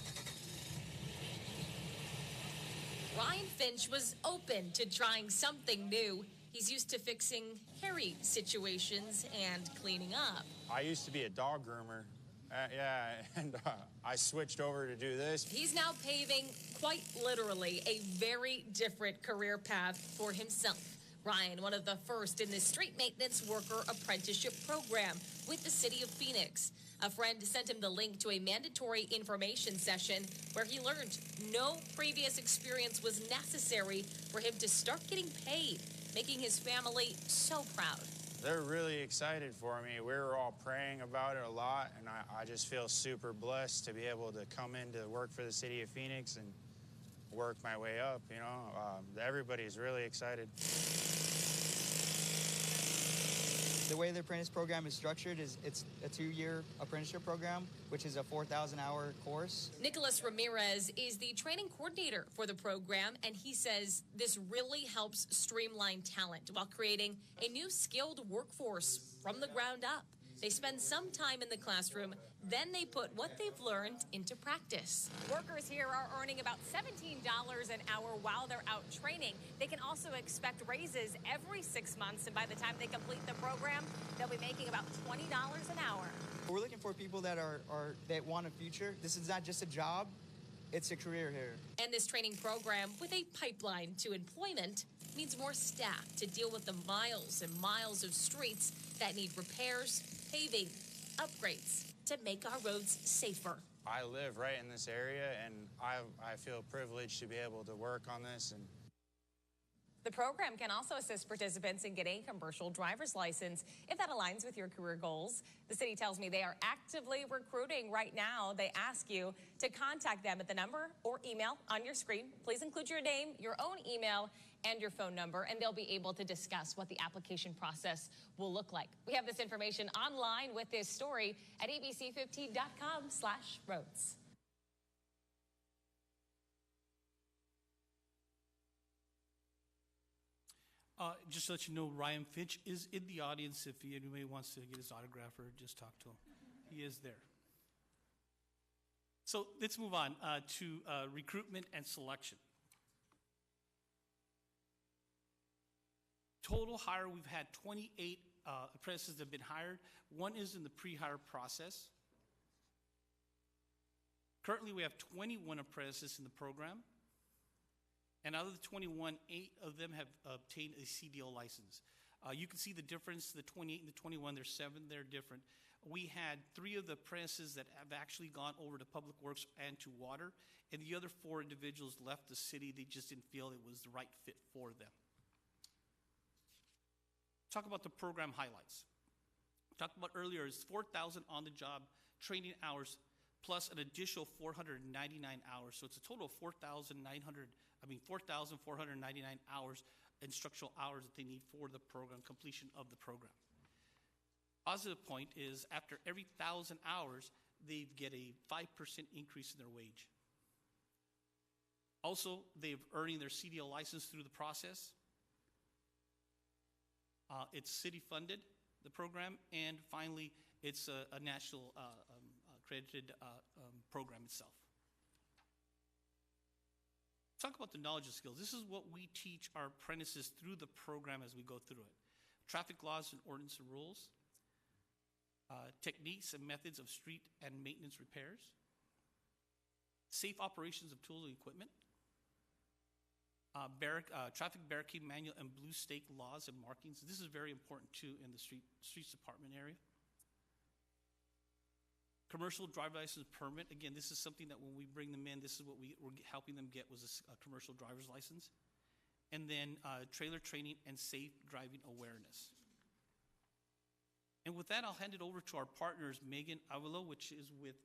Ryan Finch was open to trying something new. He's used to fixing hairy situations and cleaning up. I used to be a dog groomer, and I switched over to do this. He's now paving, quite literally, a very different career path for himself. Ryan, one of the first in the street maintenance worker apprenticeship program with the city of Phoenix. A friend sent him the link to a mandatory information session where he learned no previous experience was necessary for him to start getting paid, making his family so proud. They're really excited for me. We were all praying about it a lot, and I just feel super blessed to be able to come in to work for the city of Phoenix and work my way up, everybody's really excited. The way the apprentice program is structured is it's a 2-year apprenticeship program, which is a 4,000-hour course. Nicholas Ramirez is the training coordinator for the program, and he says this really helps streamline talent while creating a new skilled workforce from the ground up. They spend some time in the classroom, then they put what they've learned into practice. Workers here are earning about $17 an hour while they're out training. They can also expect raises every 6 months, and by the time they complete the program, they'll be making about $20 an hour. We're looking for people that that want a future. This is not just a job, it's a career here. And this training program, with a pipeline to employment, means more staff to deal with the miles and miles of streets that need repairs, paving, upgrades to make our roads safer. I live right in this area, and I feel privileged to be able to work on this. And the program can also assist participants in getting a commercial driver's license if that aligns with your career goals. The city tells me they are actively recruiting right now. They ask you to contact them at the number or email on your screen. Please include your name, your own email, and your phone number, and they'll be able to discuss what the application process will look like. We have this information online with this story at abc15.com/roads. Just to let you know, Ryan Finch is in the audience. If anybody wants to get his autograph or just talk to him, he is there. So let's move on to recruitment and selection. Total hire, we've had 28 apprentices that have been hired. One is in the pre-hire process. Currently, we have 21 apprentices in the program. And out of the 21, 8 of them have obtained a CDL license. You can see the difference, the 28 and the 21, there's 7, they're different. We had 3 of the apprentices that have actually gone over to Public Works and to Water, and the other 4 individuals left the city. They just didn't feel it was the right fit for them. Talk about the program highlights. Talked about earlier is 4,000 on-the-job training hours plus an additional 499 hours. So it's a total of 4,499 hours, instructional hours that they need for the program, completion of the program. Positive point is after every 1,000 hours, they get a 5% increase in their wage. Also, they're earning their CDL license through the process. It's city funded, the program, and finally, it's a national accredited program itself. Talk about the knowledge and skills. This is what we teach our apprentices through the program as we go through it. Traffic laws and ordinance and rules, techniques and methods of street and maintenance repairs, safe operations of tools and equipment, traffic barricade manual and blue stake laws and markings. This is very important too in the streets department area. Commercial driver's license permit. Again, this is something that when we bring them in, this is what we're helping them get was a commercial driver's license. And then trailer training and safe driving awareness. And with that, I'll hand it over to our partners, Megan Avilo, which is with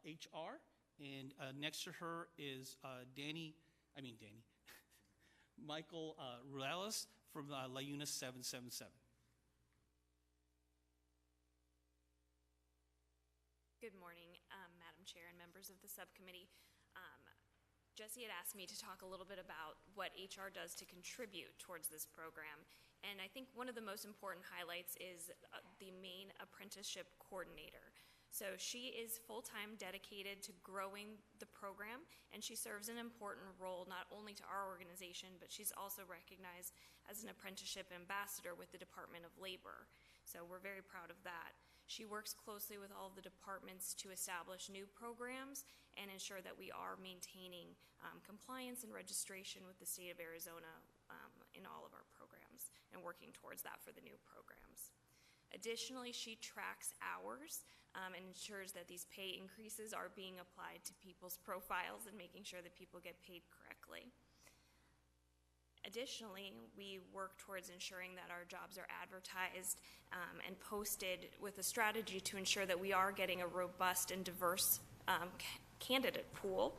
HR. And next to her is Michael Ruelas from LaUna 777. Good morning, Madam Chair and members of the subcommittee. Jesse had asked me to talk a little bit about what HR does to contribute towards this program. And I think one of the most important highlights is the main apprenticeship coordinator. So she is full-time dedicated to growing the program, and she serves an important role not only to our organization, but she's also recognized as an apprenticeship ambassador with the Department of Labor. So we're very proud of that. She works closely with all of the departments to establish new programs and ensure that we are maintaining compliance and registration with the state of Arizona in all of our programs and working towards that for the new programs. Additionally, she tracks hours and ensures that these pay increases are being applied to people's profiles and making sure that people get paid correctly. Additionally, we work towards ensuring that our jobs are advertised and posted with a strategy to ensure that we are getting a robust and diverse candidate pool,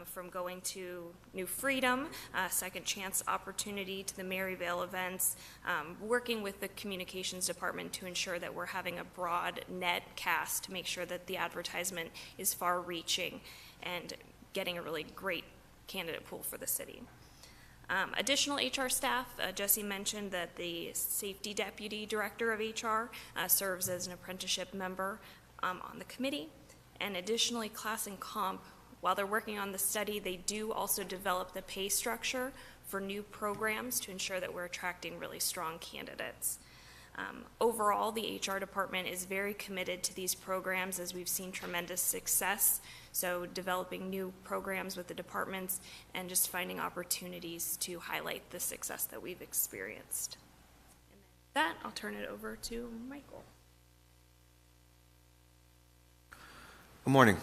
from going to New Freedom, Second Chance Opportunity, to the Maryvale events, working with the communications department to ensure that we're having a broad net cast to make sure that the advertisement is far-reaching and getting a really great candidate pool for the city. Additional HR staff, Jesse mentioned that the Safety Deputy Director of HR serves as an apprenticeship member on the committee. And additionally, Class and Comp, while they're working on the study, they do also develop the pay structure for new programs to ensure that we're attracting really strong candidates. Overall, the HR department is very committed to these programs as we've seen tremendous success. So developing new programs with the departments and just finding opportunities to highlight the success that we've experienced. And with that, I'll turn it over to Michael. Good morning.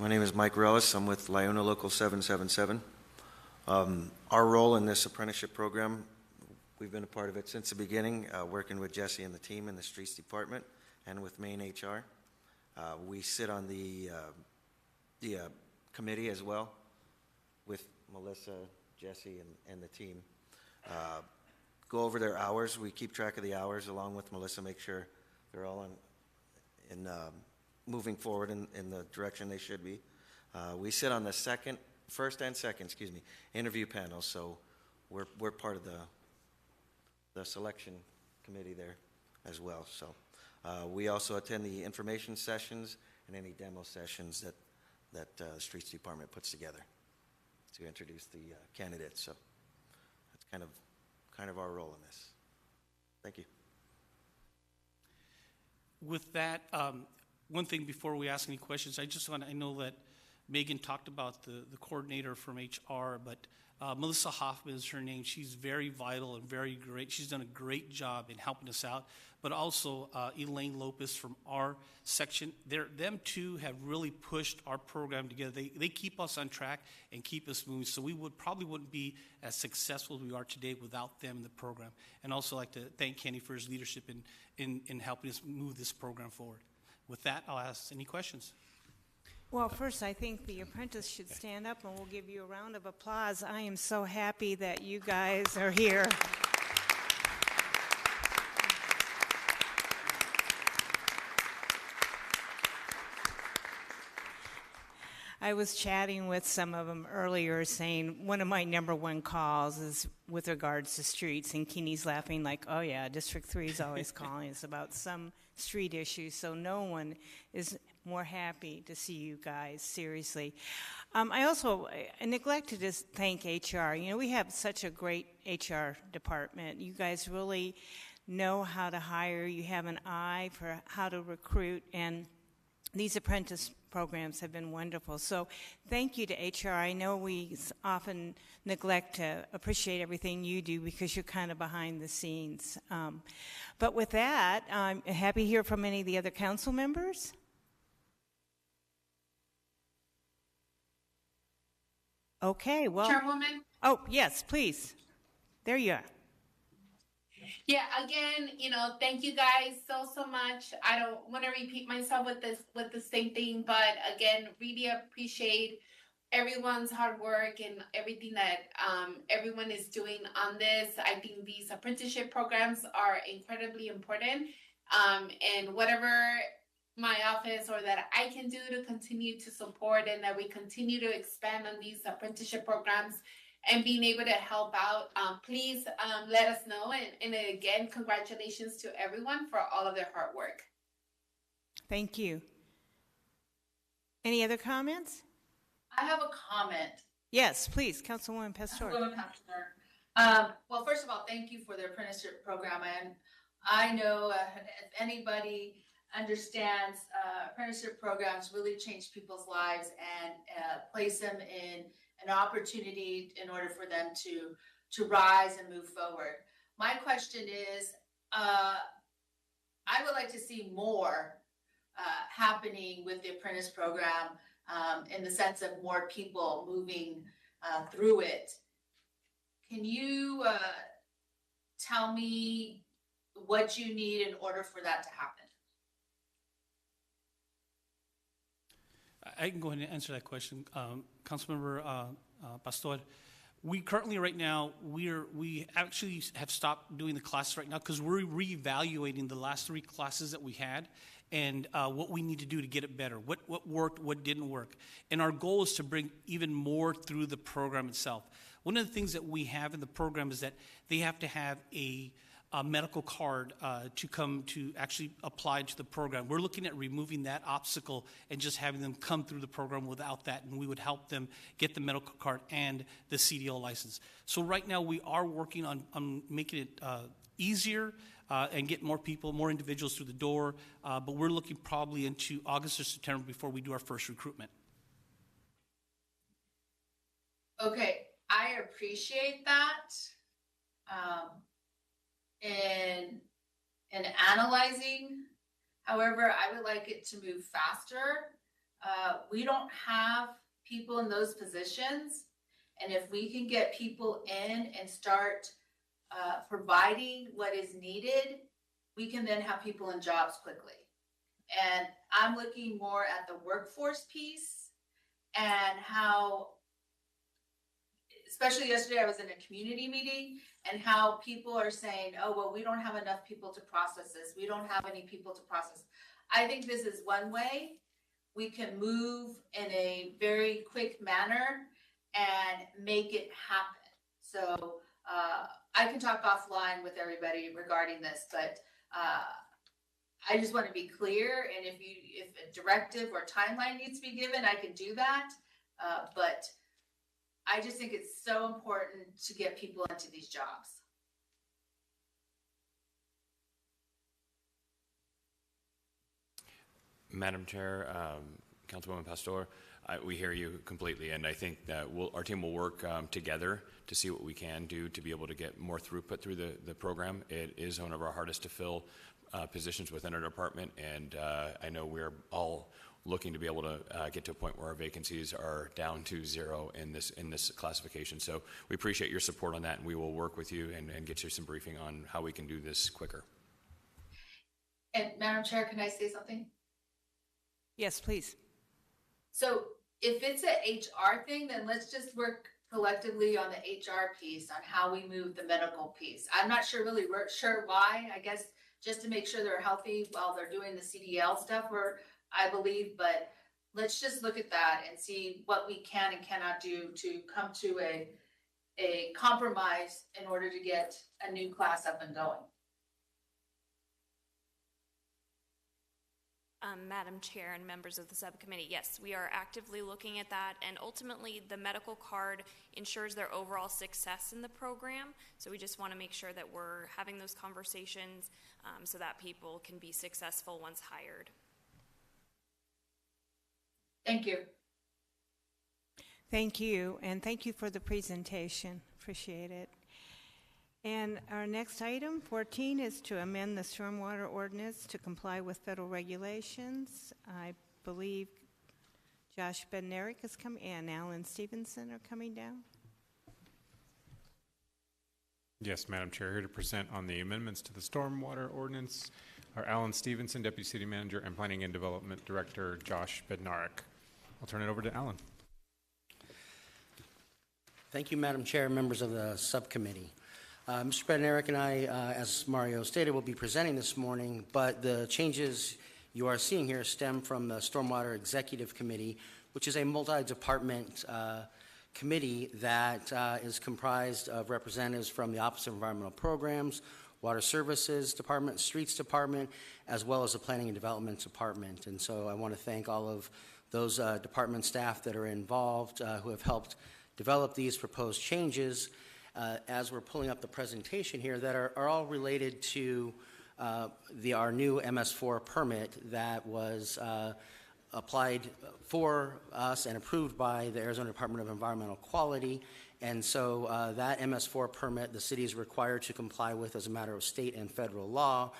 My name is Mike Rellis. I'm with LaUna Local 777. Our role in this apprenticeship program, we've been a part of it since the beginning, working with Jesse and the team in the streets department and with Maine HR. We sit on the committee as well with Melissa, Jesse, and the team. Go over their hours. We keep track of the hours along with Melissa, make sure they're all moving forward in the direction they should be. We sit on the first and second interview panels, so we're part of the selection committee there as well. So we also attend the information sessions and any demo sessions that the streets department puts together to introduce the candidates. So that's kind of our role in this. Thank you. With that, one thing before we ask any questions, I know that Megan talked about the coordinator from HR, but Melissa Hoffman is her name. She's very vital and very great. She's done a great job in helping us out. But also Elaine Lopez from our section. Them two have really pushed our program together. They keep us on track and keep us moving. So we probably wouldn't be as successful as we are today without them in the program. And also like to thank Kenny for his leadership in helping us move this program forward. With that, I'll ask any questions. Well, first, I think the apprentice should stand up and we'll give you a round of applause. I am so happy that you guys are here. I was chatting with some of them earlier saying one of my number one calls is with regards to streets, and Keeney's laughing like, oh yeah, District 3 is always calling us about some street issues, so no one is more happy to see you guys, seriously. I neglected to thank HR. You know, we have such a great HR department. You guys really know how to hire. You have an eye for how to recruit, and these apprentice programs have been wonderful. So thank you to HR. I know we often neglect to appreciate everything you do because you're kind of behind the scenes. But with that, I'm happy to hear from any of the other council members. Okay, well. Chairwoman? Oh, yes, please. There you are. Yeah, again, thank you guys so much. I don't want to repeat myself with the same thing, but again, really appreciate everyone's hard work and everything that everyone is doing on this. I think these apprenticeship programs are incredibly important, and whatever my office or that I can do to continue to support and that we continue to expand on these apprenticeship programs and being able to help out, please let us know. And again, congratulations to everyone for all of their hard work. Thank you. Any other comments? I have a comment. Yes, please, Councilwoman Pastor. Well, first of all, thank you for the apprenticeship program. And I know if anybody understands, apprenticeship programs really change people's lives and place them in an opportunity in order for them to rise and move forward. My question is, I would like to see more happening with the apprentice program in the sense of more people moving through it. Can you tell me what you need in order for that to happen? I can go ahead and answer that question. Councilmember Pastor, we currently right now, we actually have stopped doing the classes right now because we're reevaluating the last 3 classes that we had and what we need to do to get it better, what worked, what didn't work. And our goal is to bring even more through the program itself. One of the things that we have in the program is that they have to have a medical card to come to actually apply to the program. We're looking at removing that obstacle and just having them come through the program without that, and we would help them get the medical card and the CDL license. So right now we are working on making it easier and get more people, more individuals through the door, but we're looking probably into August or September before we do our first recruitment. Okay, I appreciate that. In analyzing, however, I would like it to move faster. We don't have people in those positions, and if we can get people in and start providing what is needed, we can then have people in jobs quickly. And I'm looking more at the workforce piece and how, especially yesterday, I was in a community meeting and how people are saying, oh, well, we don't have enough people to process this. We don't have any people to process. I think this is one way we can move in a very quick manner and make it happen. So I can talk offline with everybody regarding this, but I just want to be clear. And if a directive or timeline needs to be given, I can do that. But I just think it's so important to get people into these jobs. Madam Chair, Councilwoman Pastor, we hear you completely, and I think that our team will work together to see what we can do to be able to get more throughput through the program. It is one of our hardest to fill positions within our department, and I know we're all looking to be able to get to a point where our vacancies are down to 0 in this classification. So we appreciate your support on that, and we will work with you and get you some briefing on how we can do this quicker. And Madam Chair, can I say something? Yes, please. So if it's an HR thing, then let's just work collectively on the HR piece, on how we move the medical piece. I'm not sure why, I guess just to make sure they're healthy while they're doing the CDL stuff, I believe, but let's just look at that and see what we can and cannot do to come to a compromise in order to get a new class up and going. Madam Chair and members of the subcommittee, yes, we are actively looking at that, and ultimately the medical card ensures their overall success in the program, so we just want to make sure that we're having those conversations so that people can be successful once hired. Thank you. Thank you, and thank you for the presentation. Appreciate it. And our next item, 14, is to amend the stormwater ordinance to comply with federal regulations. I believe Josh Bednarik is coming, and Alan Stevenson are coming down. Yes, Madam Chair, here to present on the amendments to the stormwater ordinance are Alan Stevenson, Deputy City Manager, and Planning and Development Director Josh Bednarik. I'll turn it over to Alan. Thank you, Madam Chair, members of the subcommittee. Mr. Bednarik and I, as Mario stated, will be presenting this morning, but the changes you are seeing here stem from the Stormwater Executive Committee, which is a multi-department committee that is comprised of representatives from the Office of Environmental Programs, Water Services Department, Streets Department, as well as the Planning and Development Department. And so I want to thank all of those department staff that are involved who have helped develop these proposed changes. As we're pulling up the presentation here, that are all related to our new MS4 permit that was applied for us and approved by the Arizona Department of Environmental Quality. And so that MS4 permit, the city is required to comply with as a matter of state and federal law.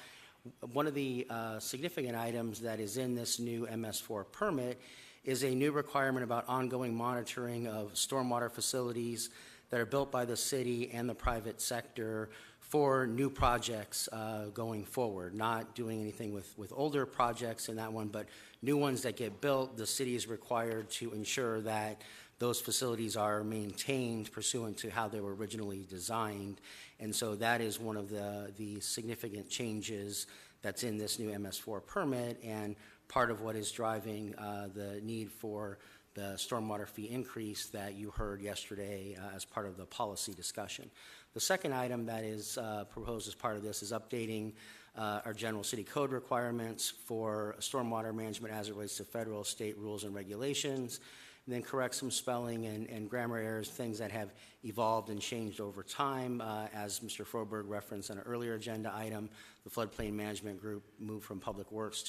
One of the significant items that is in this new MS4 permit is a new requirement about ongoing monitoring of stormwater facilities that are built by the city and the private sector for new projects going forward. Not doing anything with older projects in that one, but new ones that get built, the city is required to ensure that those facilities are maintained pursuant to how they were originally designed. And so that is one of the significant changes that's in this new MS4 permit, and part of what is driving the need for the stormwater fee increase that you heard yesterday as part of the policy discussion. The second item that is proposed as part of this is updating our general city code requirements for stormwater management as it relates to federal, state rules and regulations, and then correct some spelling and grammar errors, things that have evolved and changed over time. As Mr. Froberg referenced on an earlier agenda item, the floodplain management group moved from Public Works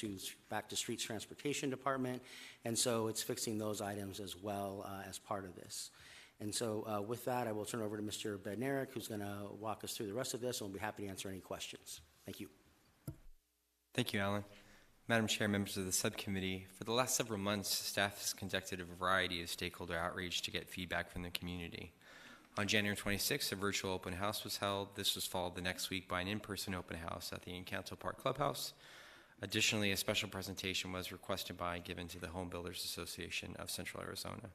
back to Streets Transportation Department, and so it's fixing those items as well as part of this. And so with that, I will turn over to Mr. Bednarik, who's going to walk us through the rest of this, and we'll be happy to answer any questions. Thank you. Thank you, Alan. Madam Chair, members of the subcommittee, for the last several months, staff has conducted a variety of stakeholder outreach to get feedback from the community. On January 26th, a virtual open house was held. This was followed the next week by an in-person open house at the Encanto Park Clubhouse. Additionally, a special presentation was requested by and given to the Home Builders Association of Central Arizona.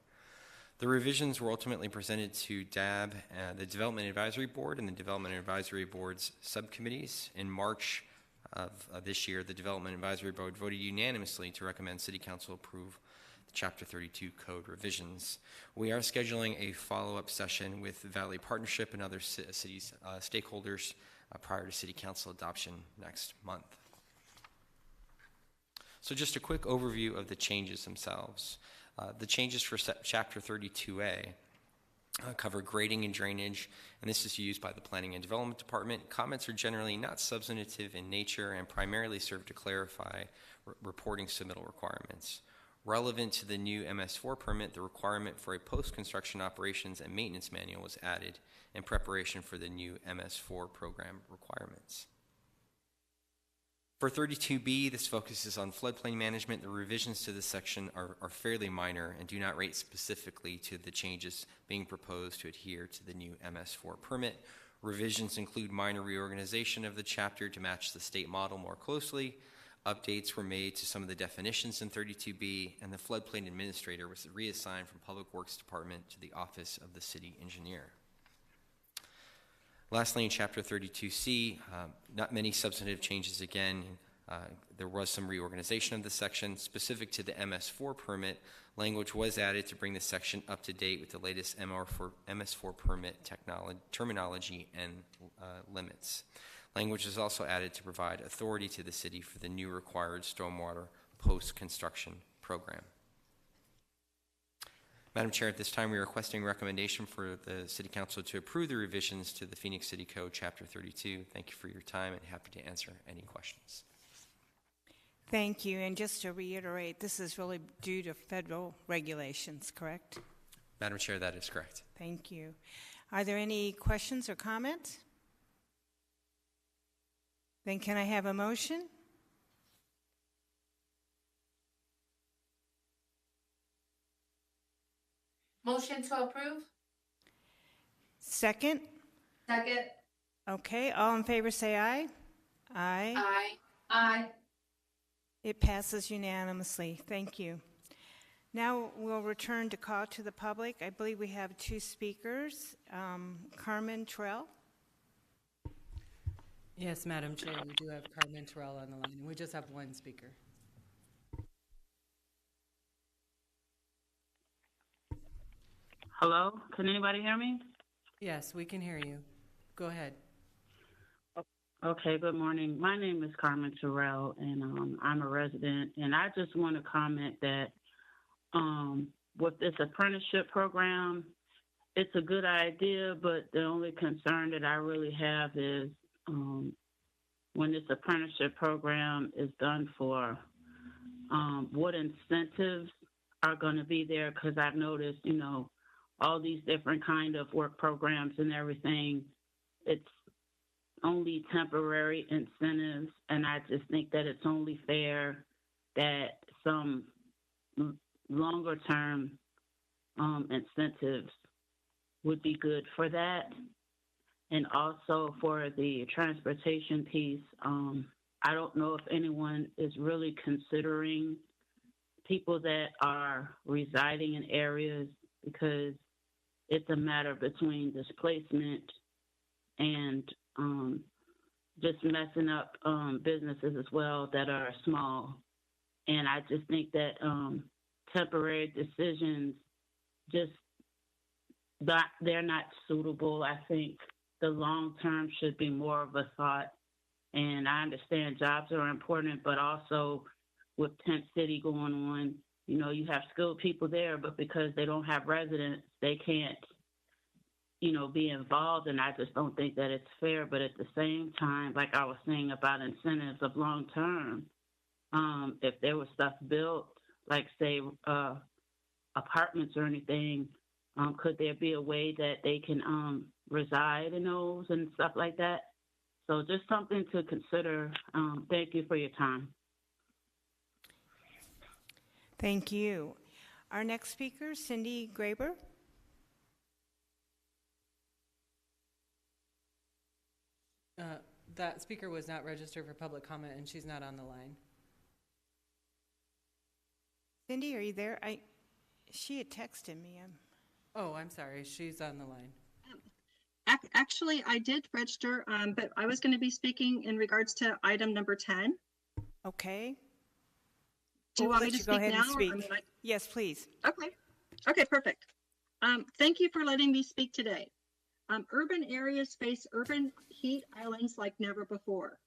The revisions were ultimately presented to DAB, the Development Advisory Board, and the Development Advisory Board's subcommittees. In March of this year, the Development Advisory Board voted unanimously to recommend City Council approve the Chapter 32 code revisions. We are scheduling a follow-up session with the Valley Partnership and other cities stakeholders prior to City Council adoption next month. So just a quick overview of the changes themselves. The changes for Chapter 32A cover grading and drainage, and this is used by the Planning and Development Department. Comments are generally not substantive in nature and primarily serve to clarify reporting submittal requirements. Relevant to the new MS4 permit, the requirement for a post-construction operations and maintenance manual was added in preparation for the new MS4 program requirements. For 32B, this focuses on floodplain management. The revisions to this section are fairly minor and do not relate specifically to the changes being proposed to adhere to the new MS4 permit. Revisions include minor reorganization of the chapter to match the state model more closely. Updates were made to some of the definitions in 32B, and the floodplain administrator was reassigned from Public Works Department to the Office of the City Engineer. Lastly, in Chapter 32C, not many substantive changes again. There was some reorganization of the section. Specific to the MS4 permit, language was added to bring the section up to date with the latest MS4 permit terminology and limits. Language is also added to provide authority to the city for the new required stormwater post-construction program. Madam Chair, at this time we are requesting recommendation for the City Council to approve the revisions to the Phoenix City Code Chapter 32. Thank you for your time and happy to answer any questions. Thank you. And just to reiterate, this is really due to federal regulations, correct? Madam Chair, that is correct. Thank you. Are there any questions or comments? Then can I have a motion? Motion to approve? Second? Second. Okay, all in favor say aye. Aye. Aye. Aye. It passes unanimously. Thank you. Now we'll return to call to the public. I believe we have two speakers. Carmen Terrell. Yes, Madam Chair, we do have Carmen Terrell on the line, and we just have one speaker. Hello, can anybody hear me? Yes, we can hear you. Go ahead. Okay, good morning. My name is Carmen Terrell, and I'm a resident, and I just want to comment that with this apprenticeship program, it's a good idea, but the only concern that I really have is when this apprenticeship program is done for, what incentives are going to be there, because I've noticed, all these different kind of work programs and everything, it's only temporary incentives, and I just think that it's only fair that some longer term incentives would be good for that. And also for the transportation piece, I don't know if anyone is really considering people that are residing in areas, because it's a matter between displacement and just messing up businesses as well that are small. And I just think that temporary decisions they're not suitable. I think the long term should be more of a thought. And I understand jobs are important, but also with Tent City going on, you have skilled people there, but because they don't have residents, they can't, be involved. And I just don't think that it's fair. But at the same time, like I was saying about incentives of long term, if there was stuff built, like say apartments or anything, could there be a way that they can reside in those and stuff like that? So just something to consider. Thank you for your time. Thank you. Our next speaker, Cindy Graber. That speaker was not registered for public comment, and she's not on the line. Cindy, are you there? She had texted me. Oh, I'm sorry. She's on the line. Actually, I did register, but I was going to be speaking in regards to item number 10. Okay. Do you want me to go speak ahead now? and speak. Yes, please. Okay. Okay, perfect. Thank you for letting me speak today. Urban areas face urban heat islands like never before.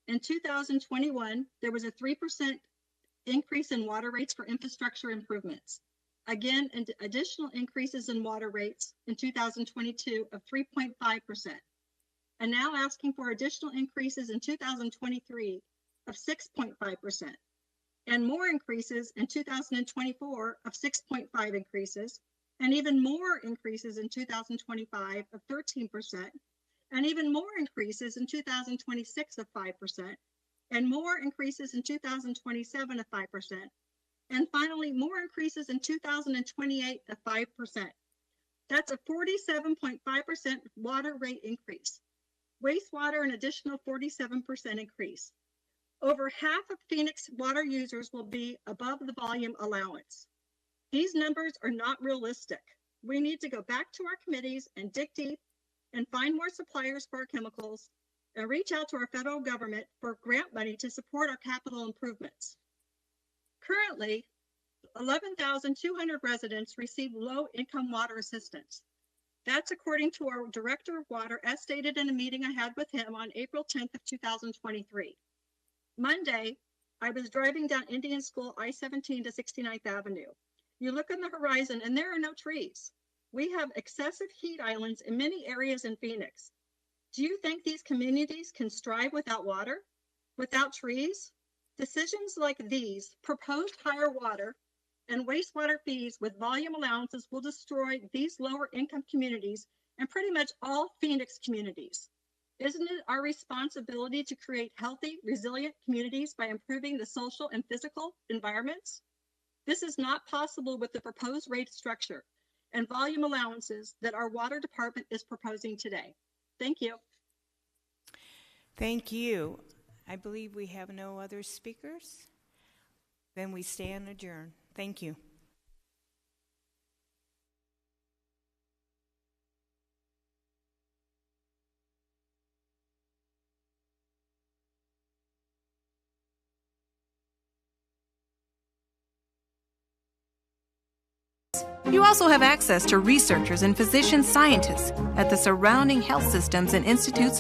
In 2021, there was a 3% increase in water rates for infrastructure improvements. Again, additional increases in water rates in 2022 of 3.5%. And now asking for additional increases in 2023 of 6.5%. and more increases in 2024 of 6.5 increases, and even more increases in 2025 of 13%, and even more increases in 2026 of 5%, and more increases in 2027 of 5%, and finally more increases in 2028 of 5%. That's a 47.5% water rate increase. Wastewater, an additional 47% increase. Over half of Phoenix water users will be above the volume allowance. These numbers are not realistic. We need to go back to our committees and dig deep and find more suppliers for our chemicals and reach out to our federal government for grant money to support our capital improvements. Currently, 11,200 residents receive low-income water assistance. That's according to our Director of Water, as stated in a meeting I had with him on April 10th of 2023. Monday, I was driving down Indian School I-17 to 69th Avenue. You look on the horizon and there are no trees. We have excessive heat islands in many areas in Phoenix. Do you think these communities can strive without water, without trees? Decisions like these, proposed higher water and wastewater fees with volume allowances, will destroy these lower income communities and pretty much all Phoenix communities. Isn't it our responsibility to create healthy, resilient communities by improving the social and physical environments? This is not possible with the proposed rate structure and volume allowances that our water department is proposing today. Thank you. Thank you. I believe we have no other speakers. Then we stand adjourned. Thank you. You also have access to researchers and physician scientists at the surrounding health systems and institutes of